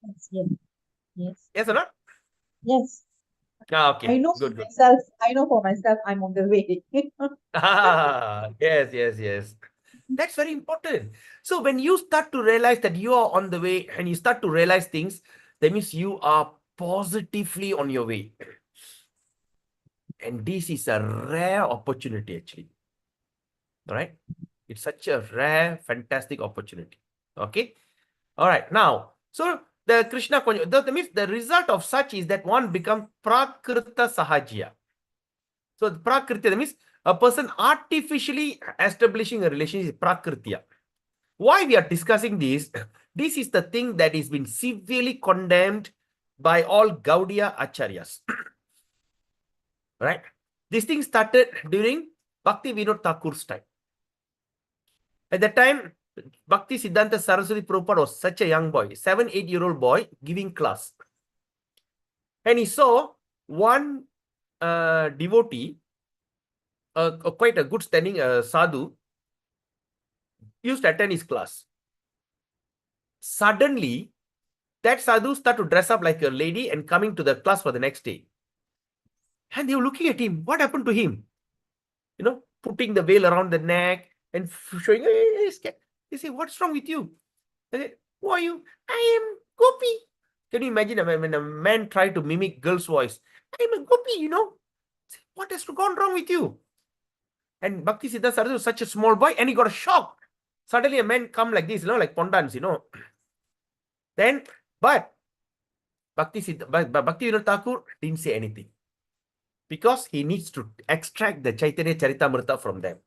[SPEAKER 4] Yes.
[SPEAKER 1] Yes or not?
[SPEAKER 4] Yes.
[SPEAKER 1] Ah,
[SPEAKER 4] I
[SPEAKER 1] okay.
[SPEAKER 4] know
[SPEAKER 1] Good.
[SPEAKER 4] for myself, I'm on the way.
[SPEAKER 1] Yes. That's very important. So when you start to realize that you are on the way and you start to realize things, that means you are positively on your way. And this is a rare opportunity, actually. All right. It's such a rare, fantastic opportunity. Okay. All right. Now, so the Krishna, that means the result of such is that one becomes prakrita sahajya. So prakriti, that means a person artificially establishing a relationship, prakritya. Why we are discussing this? This is the thing that is been severely condemned by all Gaudiya Acharyas. Right? This thing started during Bhakti Vinod Thakur's time. At that time, Bhakti Siddhanta Saraswati Prabhupada was such a young boy, 7-8-year-old boy giving class. And he saw one devotee, quite a good standing sadhu, used to attend his class. Suddenly, that sadhu started to dress up like a lady and coming to the class for the next day. And they were looking at him. What happened to him? Putting the veil around the neck and showing, hey, they say, what's wrong with you? They say, who are you? I am Gopi. Can you imagine when a man tried to mimic girl's voice? I am a Gopi, Say, what has gone wrong with you? And Bhakti Siddhanta Saraswati was such a small boy and he got a shock. Suddenly a man come like this, like Pondans, Then, but Bhakti Vinod Thakur didn't say anything because he needs to extract the Chaitanya Charitamrita from them.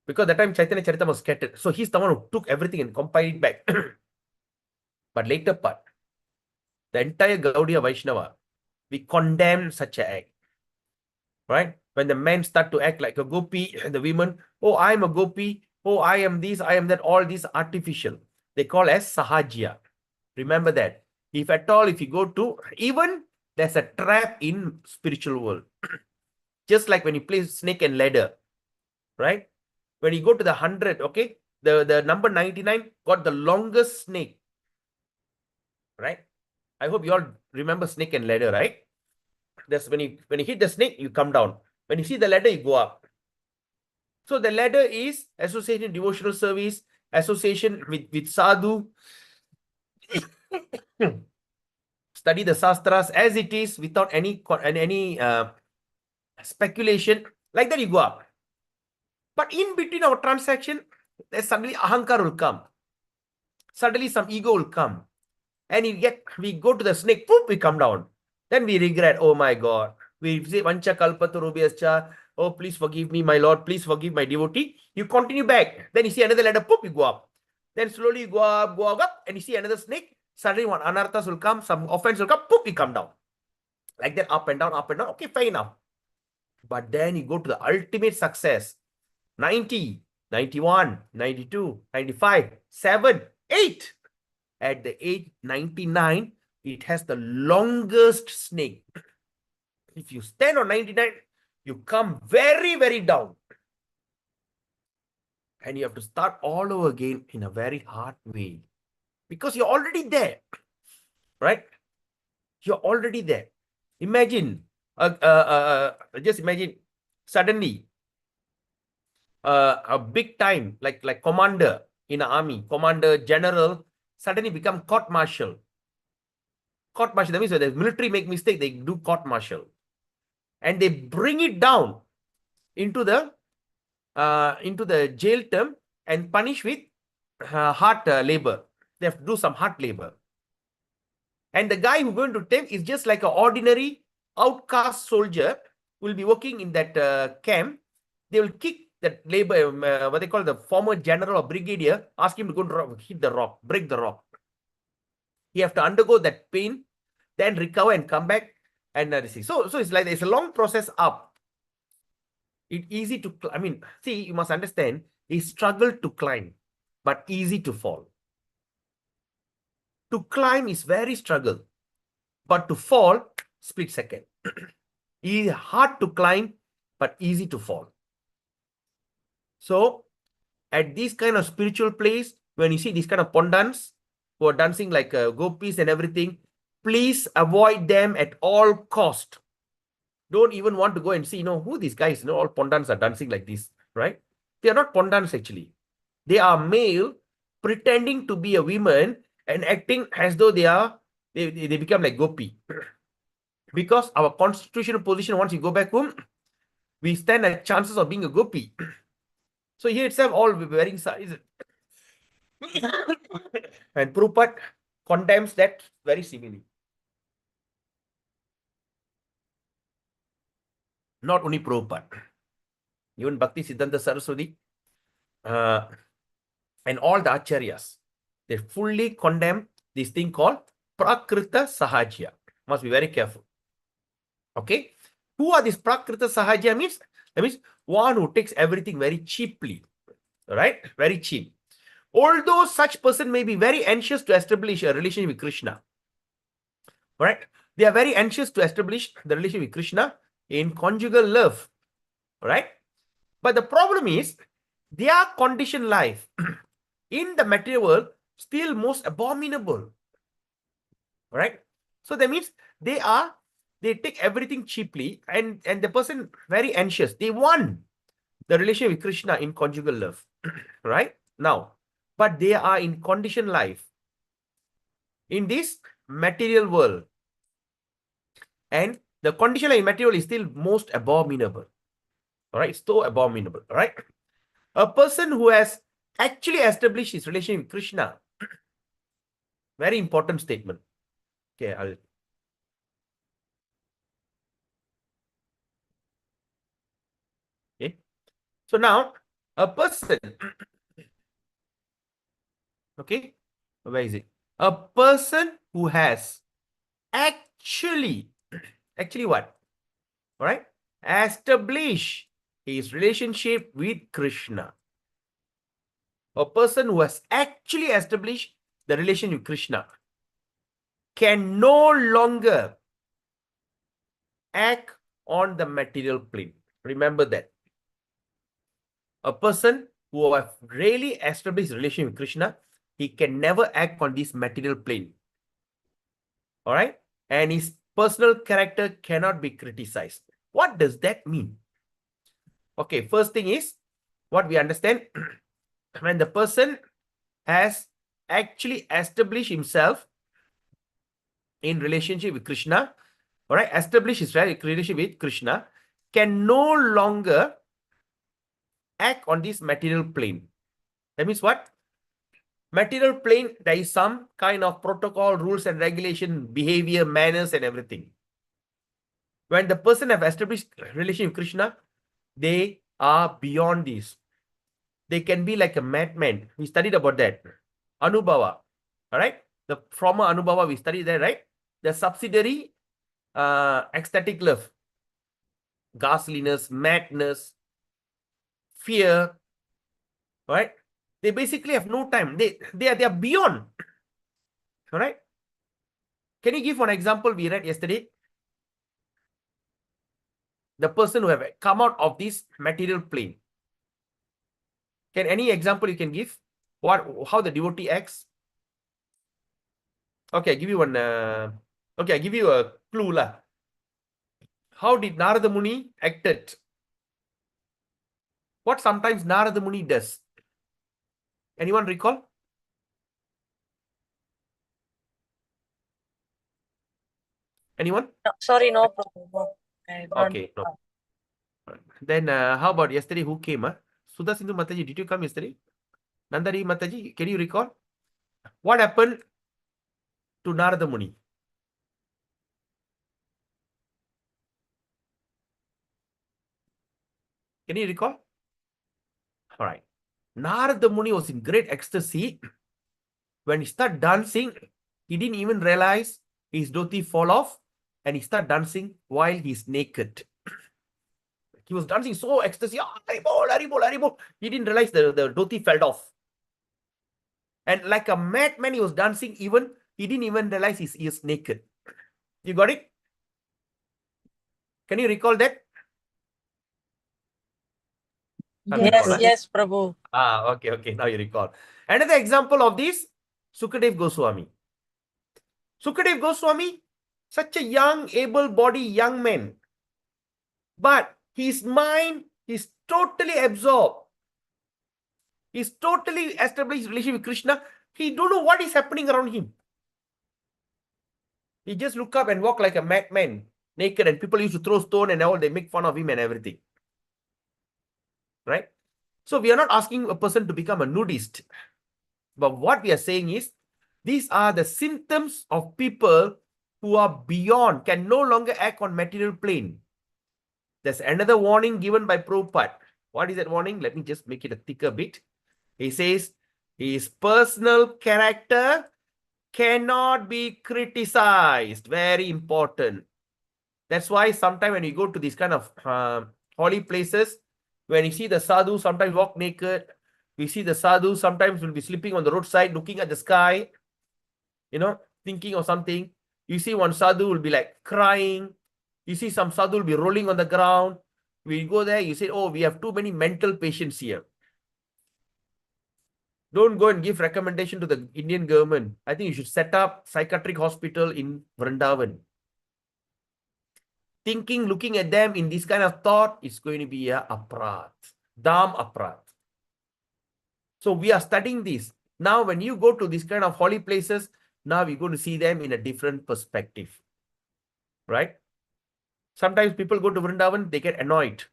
[SPEAKER 1] Because that time Chaitanya Charitamrita was scattered. So he's the one who took everything and compiled it back. But later part, the entire Gaudiya Vaishnava, we condemn such an act. Right? When the men start to act like a gopi, and the women, oh, I am a gopi, oh, I am this, I am that, all these artificial. They call as sahajya. Remember that. If at all, if you go to, even there's a trap in spiritual world. Just like when you play snake and ladder, right? When you go to the 100, okay, the number 99 got the longest snake, right? I hope you all remember snake and ladder, right? That's when you hit the snake, you come down. When you see the ladder, you go up. So the ladder is association devotional service, association with sadhu, study the sastras as it is without any speculation. Like that you go up. But in between our transaction, there's suddenly ahankar will come. Suddenly some ego will come. And we go to the snake, poof, we come down. Then we regret, oh my God. We say, Vancha kalpatarubhyascha, oh, please forgive me, my Lord, please forgive my devotee. You continue back. Then you see another ladder, poof, you go up. Then slowly you go up, and you see another snake. Suddenly one anarthas will come, some offense will come, poof, you come down. Like that, up and down, up and down. Okay, fine enough. But then you go to the ultimate success. 90, 91, 92, 95, 7, 8. At the age 99, it has the longest snake. If you stand on 99, you come very, very down. And you have to start all over again in a very hard way. Because you're already there. Right? You're already there. Imagine, just imagine, suddenly, a big time, like commander in an army, commander, general, suddenly become court-martial. Court-martial, that means when the military make mistake, they do court-martial. And they bring it down into the jail term and punish with hard labor. They have to do some hard labor. And the guy who's going to take is just like an ordinary outcast soldier who will be working in that camp. They will kick that labor, what they call the former general or brigadier, ask him to go and hit the rock, break the rock. You have to undergo that pain, then recover and come back and see. So it's like it's a long process up. It's easy to, I mean, see, you must understand, it's struggle to climb, but easy to fall. To climb is very struggle, but to fall, split second. It's hard to climb, but easy to fall. So, at this kind of spiritual place, when you see this kind of pondans who are dancing like gopis and everything, please avoid them at all cost. Don't even want to go and see, who these guys, all pondans are dancing like this, right? They are not pondans actually. They are male pretending to be a woman and acting as though they become like gopi. Because our constitutional position, once you go back home, we stand a chances of being a gopi. So here itself, all wearing saris. And Prabhupada condemns that very severely. Not only Prabhupada, even Bhakti Siddhanta Saraswati and all the acharyas, they fully condemn this thing called Prakrita Sahajya. Must be very careful. Okay? Who are these Prakrita Sahajya means? That means one who takes everything very cheaply. Right? Very cheap. Although such person may be very anxious to establish a relationship with Krishna. Right? They are very anxious to establish the relationship with Krishna in conjugal love. Right? But the problem is, their conditioned life in the material world still most abominable. Right? So that means they take everything cheaply, and the person very anxious. They want the relationship with Krishna in conjugal love. Right? Now, but they are in conditioned life in this material world. And the condition in material is still most abominable. All right? So abominable. All right? A person who has actually established his relationship with Krishna, very important statement. Okay, okay. So now, a person, okay, where is it? A person who has actually what? All right? Establish his relationship with Krishna. A person who has actually established the relation with Krishna can no longer act on the material plane. Remember that. A person who has really established relation with Krishna, he can never act on this material plane. All right? And his personal character cannot be criticized. What does that mean? Okay, first thing is, what we understand, when the person has actually established himself in relationship with Krishna, all right, establish his relationship with Krishna, can no longer act on this material plane. That means what? Material plane, there is some kind of protocol, rules and regulation, behavior, manners and everything. When the person have established relation with Krishna, they are beyond this. They can be like a madman. We studied about that. Anubhava. All right. The former Anubhava, we studied that, right? The subsidiary ecstatic love, ghastliness, madness, fear. Right? They basically have no time. They are beyond. All right. Can you give one example we read yesterday? The person who have come out of this material plane. Can any example you can give? How the devotee acts? Okay, I give you one. Okay, I give you a clue lah. How did Narada Muni acted? What sometimes Narada Muni does? Anyone recall? Anyone?
[SPEAKER 3] No, sorry, no problem. No. I don't-
[SPEAKER 1] Okay, no. Then how about yesterday? Who came? Sudha Sindhu Mataji, did you come yesterday? Nandari Mataji, can you recall? What happened to Narada Muni? Can you recall? All right. Narada Muni was in great ecstasy. When he started dancing, he didn't even realize his dhoti fall off and he started dancing while he's naked. He was dancing so ecstasy. Oh, Haribol, Haribol, Haribol. He didn't realize the dhoti fell off. And like a madman, he was dancing even, he didn't even realize he is naked. You got it? Can you recall that?
[SPEAKER 3] Yes, yes, Prabhu.
[SPEAKER 1] Okay. Now you recall. Another example of this, Sukadev Goswami. Sukadev Goswami, such a young, able-bodied young man. But his mind is totally absorbed. He's totally established relationship with Krishna. He don't know what is happening around him. He just look up and walk like a madman, naked, and people used to throw stone and all, they make fun of him and everything. Right? So we are not asking a person to become a nudist. But what we are saying is, these are the symptoms of people who are beyond, can no longer act on material plane. There's another warning given by Prabhupada. What is that warning? Let me just make it a thicker bit. He says, his personal character cannot be criticized. Very important. That's why sometimes when you go to these kind of holy places, when you see the sadhu sometimes walk naked, we see the sadhu sometimes will be sleeping on the roadside, looking at the sky, thinking of something. You see one sadhu will be like crying. You see some sadhu will be rolling on the ground. We go there, you say, oh, we have too many mental patients here. Don't go and give recommendation to the Indian government. I think you should set up psychiatric hospital in Vrindavan. Looking at them in this kind of thought is going to be a aparat. Dham aparat. So we are studying this. Now, when you go to these kind of holy places, now we're going to see them in a different perspective. Right? Sometimes people go to Vrindavan, they get annoyed.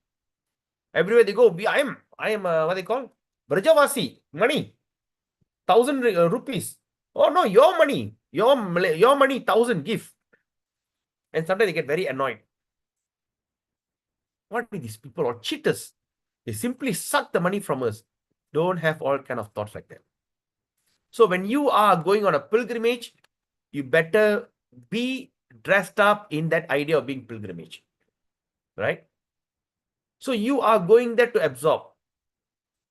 [SPEAKER 1] Everywhere they go, I am what they call? Brajavasi, money. 1,000 rupees. Oh no, your money. Your money, 1,000, give. And sometimes they get very annoyed. What are these people or cheaters? They simply suck the money from us. Don't have all kind of thoughts like that. So when you are going on a pilgrimage, you better be dressed up in that idea of being pilgrimage. Right? So you are going there to absorb.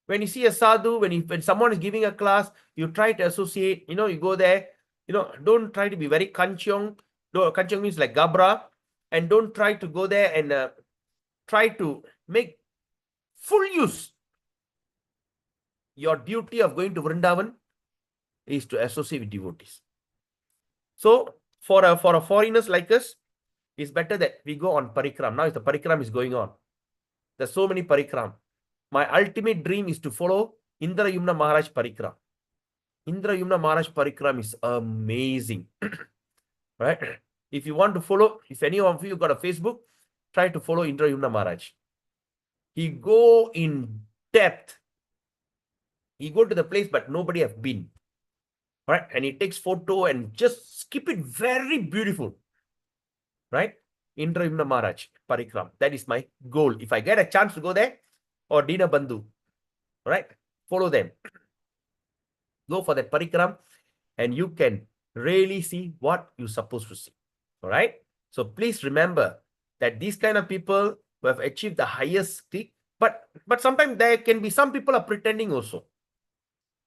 [SPEAKER 1] When you see a sadhu, when someone is giving a class, you try to associate, you go there, don't try to be very kanchong. Kanchong means like gabra. And don't try to go there and try to make full use. Your duty of going to Vrindavan is to associate with devotees. So for a foreigners like us, it's better that we go on parikram. Now the parikram is going on. There's so many parikram. my ultimate dream is to follow Indra Yumna Maharaj Parikram. Indra Yumna Maharaj Parikram is amazing. Right? If you want to follow, if any of you got a Facebook, try to follow Indra Yumna Maharaj. He go in depth. He go to the place, but nobody have been. Right? And he takes photo and just keep it very beautiful. Right? Indra Yumna Maharaj Parikram. That is my goal. If I get a chance to go there, or Dina Bandhu, right? Follow them. Go for that Parikram, and you can really see what you're supposed to see. All right. So please remember that these kind of people who have achieved the highest peak, but sometimes there can be some people are pretending also.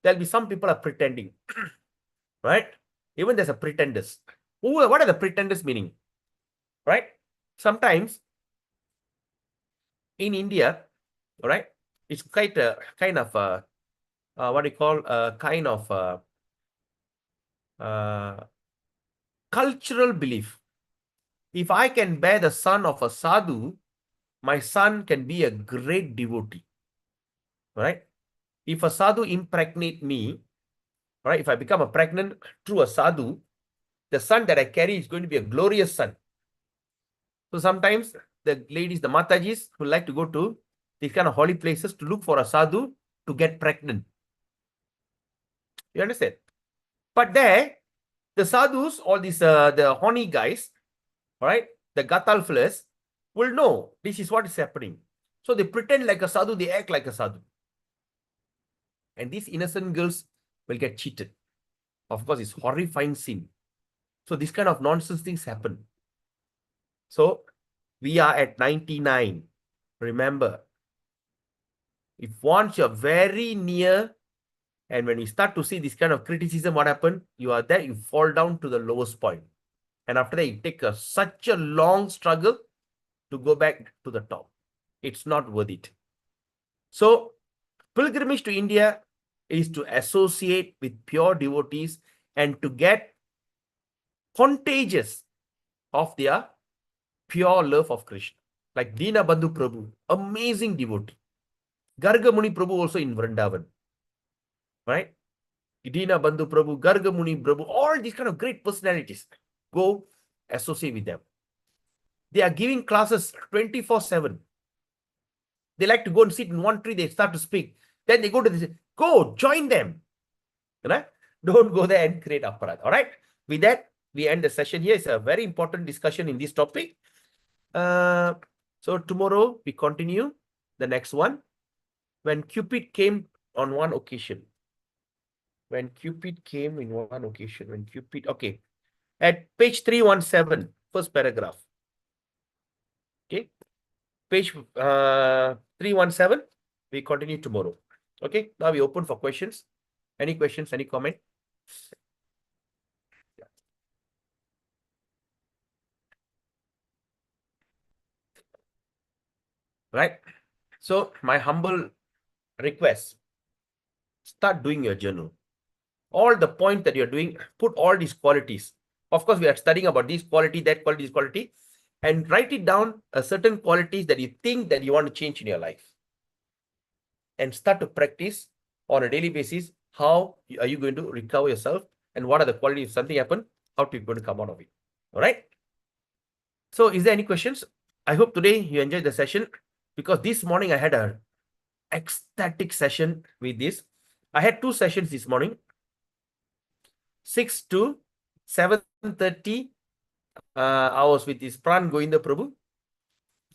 [SPEAKER 1] There'll be some people are pretending, right? Even there's a pretenders. What are the pretenders meaning? Right? Sometimes in India, all right, it's quite a kind of what do you call a kind of cultural belief. If I can bear the son of a sadhu, my son can be a great devotee. Right? If a sadhu impregnate me, right? If I become a pregnant through a sadhu, the son that I carry is going to be a glorious son. So sometimes the ladies, the matajis, who like to go to these kind of holy places to look for a sadhu to get pregnant. You understand? But there, the sadhus, all these the horny guys, all right, the gatal fellas will know this is what is happening. So they pretend like a sadhu, they act like a sadhu. And these innocent girls will get cheated. Of course, it's horrifying scene. So this kind of nonsense things happen. So we are at 99. Remember, if once you're very near, and when you start to see this kind of criticism, what happened? You are there, you fall down to the lowest point. And after that, you take such a long struggle to go back to the top. It's not worth it. So pilgrimage to India is to associate with pure devotees and to get contagious of their pure love of Krishna. Like Dina Bandhu Prabhu, amazing devotee. Garga Muni Prabhu also in Vrindavan. Right? Dina Bandhu Prabhu, Garga Muni Prabhu, all these kind of great personalities. Go associate with them. They are giving classes 24/7. They like to go and sit in one tree, they start to speak. Then they go to this, go join them. Right? Don't go there and create aparat. All right. With that, we end the session here. It's a very important discussion in this topic. So tomorrow we continue the next one. When Cupid came on one occasion. When Cupid came in one occasion. When Cupid, okay. At page 317, first paragraph. Okay. Page 317, we continue tomorrow. Okay. Now we open for questions. Any questions, any comment? Right. So my humble request, start doing your journal. All the point that you're doing, put all these qualities. Of course, we are studying about this quality, that quality, this quality, and write it down a certain qualities that you think that you want to change in your life. And start to practice on a daily basis. How are you going to recover yourself? And what are the qualities? If something happen, how are you going to come out of it? All right. So is there any questions? I hope today you enjoyed the session, because this morning I had a ecstatic session with this. I had two sessions this morning, 6 to 7:30. I was with this Pran Govinda Prabhu.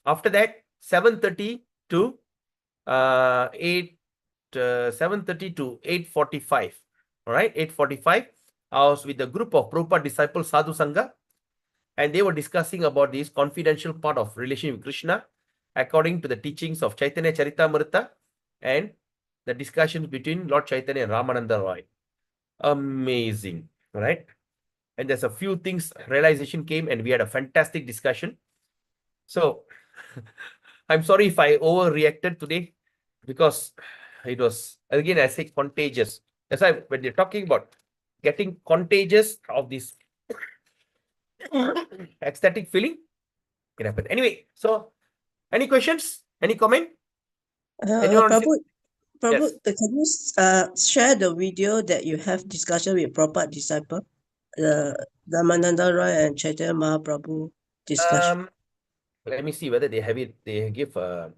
[SPEAKER 1] After that, 7:30 to 7:30 to 8:45. All right, 8:45. I was with a group of Prabhupada disciples, Sadhu Sangha, and they were discussing about this confidential part of relation with Krishna according to the teachings of Chaitanya Charitamrita and the discussions between Lord Chaitanya and Ramananda Roy. Amazing, right? And there's a few things, realization came, and we had a fantastic discussion. So I'm sorry if I overreacted today, because it was, again, I say contagious. That's why when you're talking about getting contagious of this ecstatic feeling, it happened. Anyway, so any questions? Any comment? Anyone want to say?
[SPEAKER 5] Prabhu,
[SPEAKER 1] Yes.
[SPEAKER 5] can you share the video that you have discussion with Prabhupada disciple, Ramananda Roy and Chaitanya Mahaprabhu discussion?
[SPEAKER 1] Let me see whether they have it. They give archived.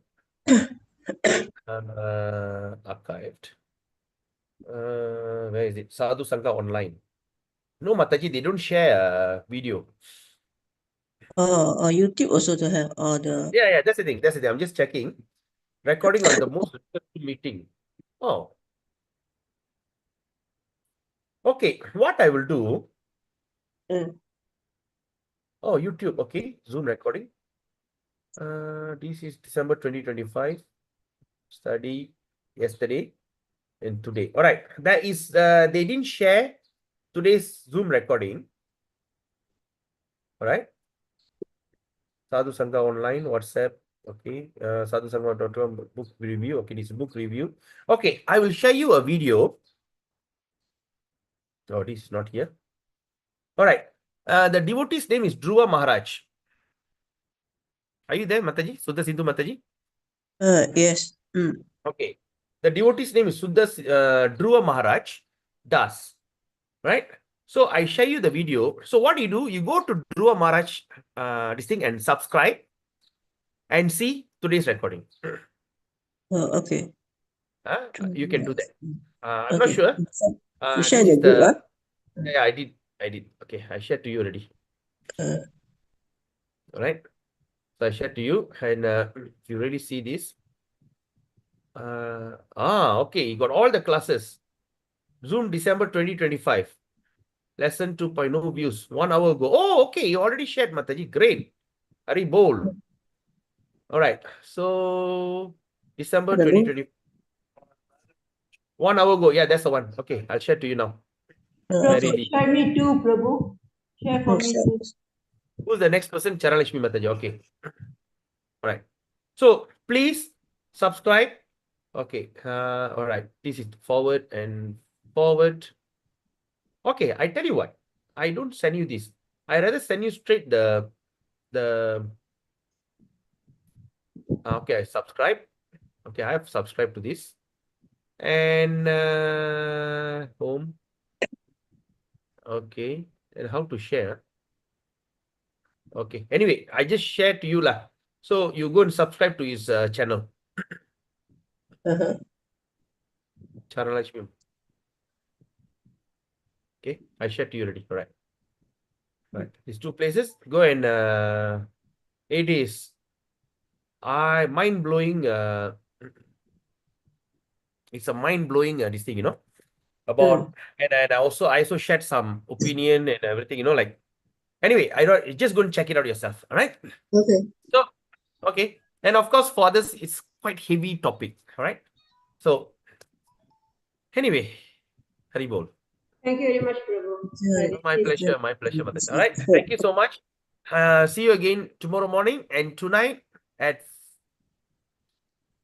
[SPEAKER 1] Where is it? Sadhu Sangha online. No, Mataji, they don't share video.
[SPEAKER 5] Oh, YouTube also to have all the.
[SPEAKER 1] Yeah, that's the thing. That's the thing. I'm just checking. Recording on the most recent meeting. Oh. Okay. What I will do.
[SPEAKER 5] Mm.
[SPEAKER 1] Oh, YouTube. Okay. Zoom recording. This is December 2025. Study yesterday and today. All right. That is, they didn't share today's Zoom recording. All right. Sadhu Sangha online, WhatsApp. Okay. Sadhu Sangha.com book review. Okay. This is book review. Okay. I will share you a video. Oh, this is not here. All right. The devotee's name is Dhruva Maharaj. Are you there, Mataji? Suddha Sindhu Mataji?
[SPEAKER 5] Yes. Mm.
[SPEAKER 1] Okay. The devotee's name is Dhruva Maharaj Das. Right? So I share you the video. So what you do, you go to Dhruva Maharaj this thing and subscribe and see today's recording.
[SPEAKER 5] Oh, okay.
[SPEAKER 1] You can do that. I'm
[SPEAKER 5] Okay.
[SPEAKER 1] not sure.
[SPEAKER 5] You share
[SPEAKER 1] This
[SPEAKER 5] the
[SPEAKER 1] is
[SPEAKER 5] group,
[SPEAKER 1] the
[SPEAKER 5] huh?
[SPEAKER 1] yeah, I did. Okay, I shared to you already.
[SPEAKER 5] Uh,
[SPEAKER 1] All right. So I shared to you, and if you really see this, okay, you got all the classes. Zoom December 2025. Lesson 2.0 views. 1 hour ago. Oh, okay. You already shared, Mataji. Great. Very bold. All right. So December
[SPEAKER 5] the link?
[SPEAKER 1] 2020. 1 hour ago. Yeah, that's the one. Okay. I'll share to you now.
[SPEAKER 5] Okay.
[SPEAKER 1] Very
[SPEAKER 2] Share me too, Prabhu. Share for me too.
[SPEAKER 1] Who's the next person? Charalakshmi Mataji. Okay. All right. So please subscribe. Okay. All right. This is forward and forward. Okay. I tell you what. I don't send you this. I rather send you straight the okay, I subscribe. Okay, I have subscribed to this. And home. Okay. And how to share. Okay. Anyway, I just shared to you lah. So you go and subscribe to his channel.
[SPEAKER 5] Uh-huh.
[SPEAKER 1] Charalakshmi. Okay. I shared to you already. All right. Right. These two places. Go and it is mind-blowing. It's a mind-blowing this thing, about and I also shared some opinion and everything, like anyway, I don't just go and check it out yourself. All right.
[SPEAKER 5] Okay.
[SPEAKER 1] So okay. And of course, for this, it's quite heavy topic. All right. So anyway, Haribol.
[SPEAKER 2] Thank you very much, Prabhu.
[SPEAKER 1] My pleasure, Mataji. All right. Thank you so much. See you again tomorrow morning and tonight at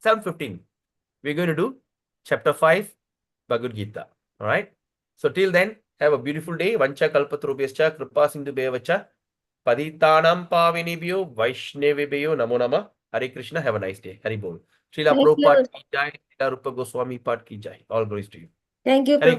[SPEAKER 1] 7:15. We're going to do chapter 5, Bhagavad Gita. All right. So till then, have a beautiful day. Vancha kalpatrubhyascha kripa sindhu bevacha paditanam pavinibhyo vaishnavibhyo namo namah. Hare Krishna. Have a nice day. Hari Bol. Srila
[SPEAKER 2] Thank
[SPEAKER 1] Prabhupada
[SPEAKER 2] you.
[SPEAKER 1] ki jai. Srila Rupa Goswami Pad ki jai. All glories to you.
[SPEAKER 2] Thank you,
[SPEAKER 1] Hare
[SPEAKER 2] Prabhu.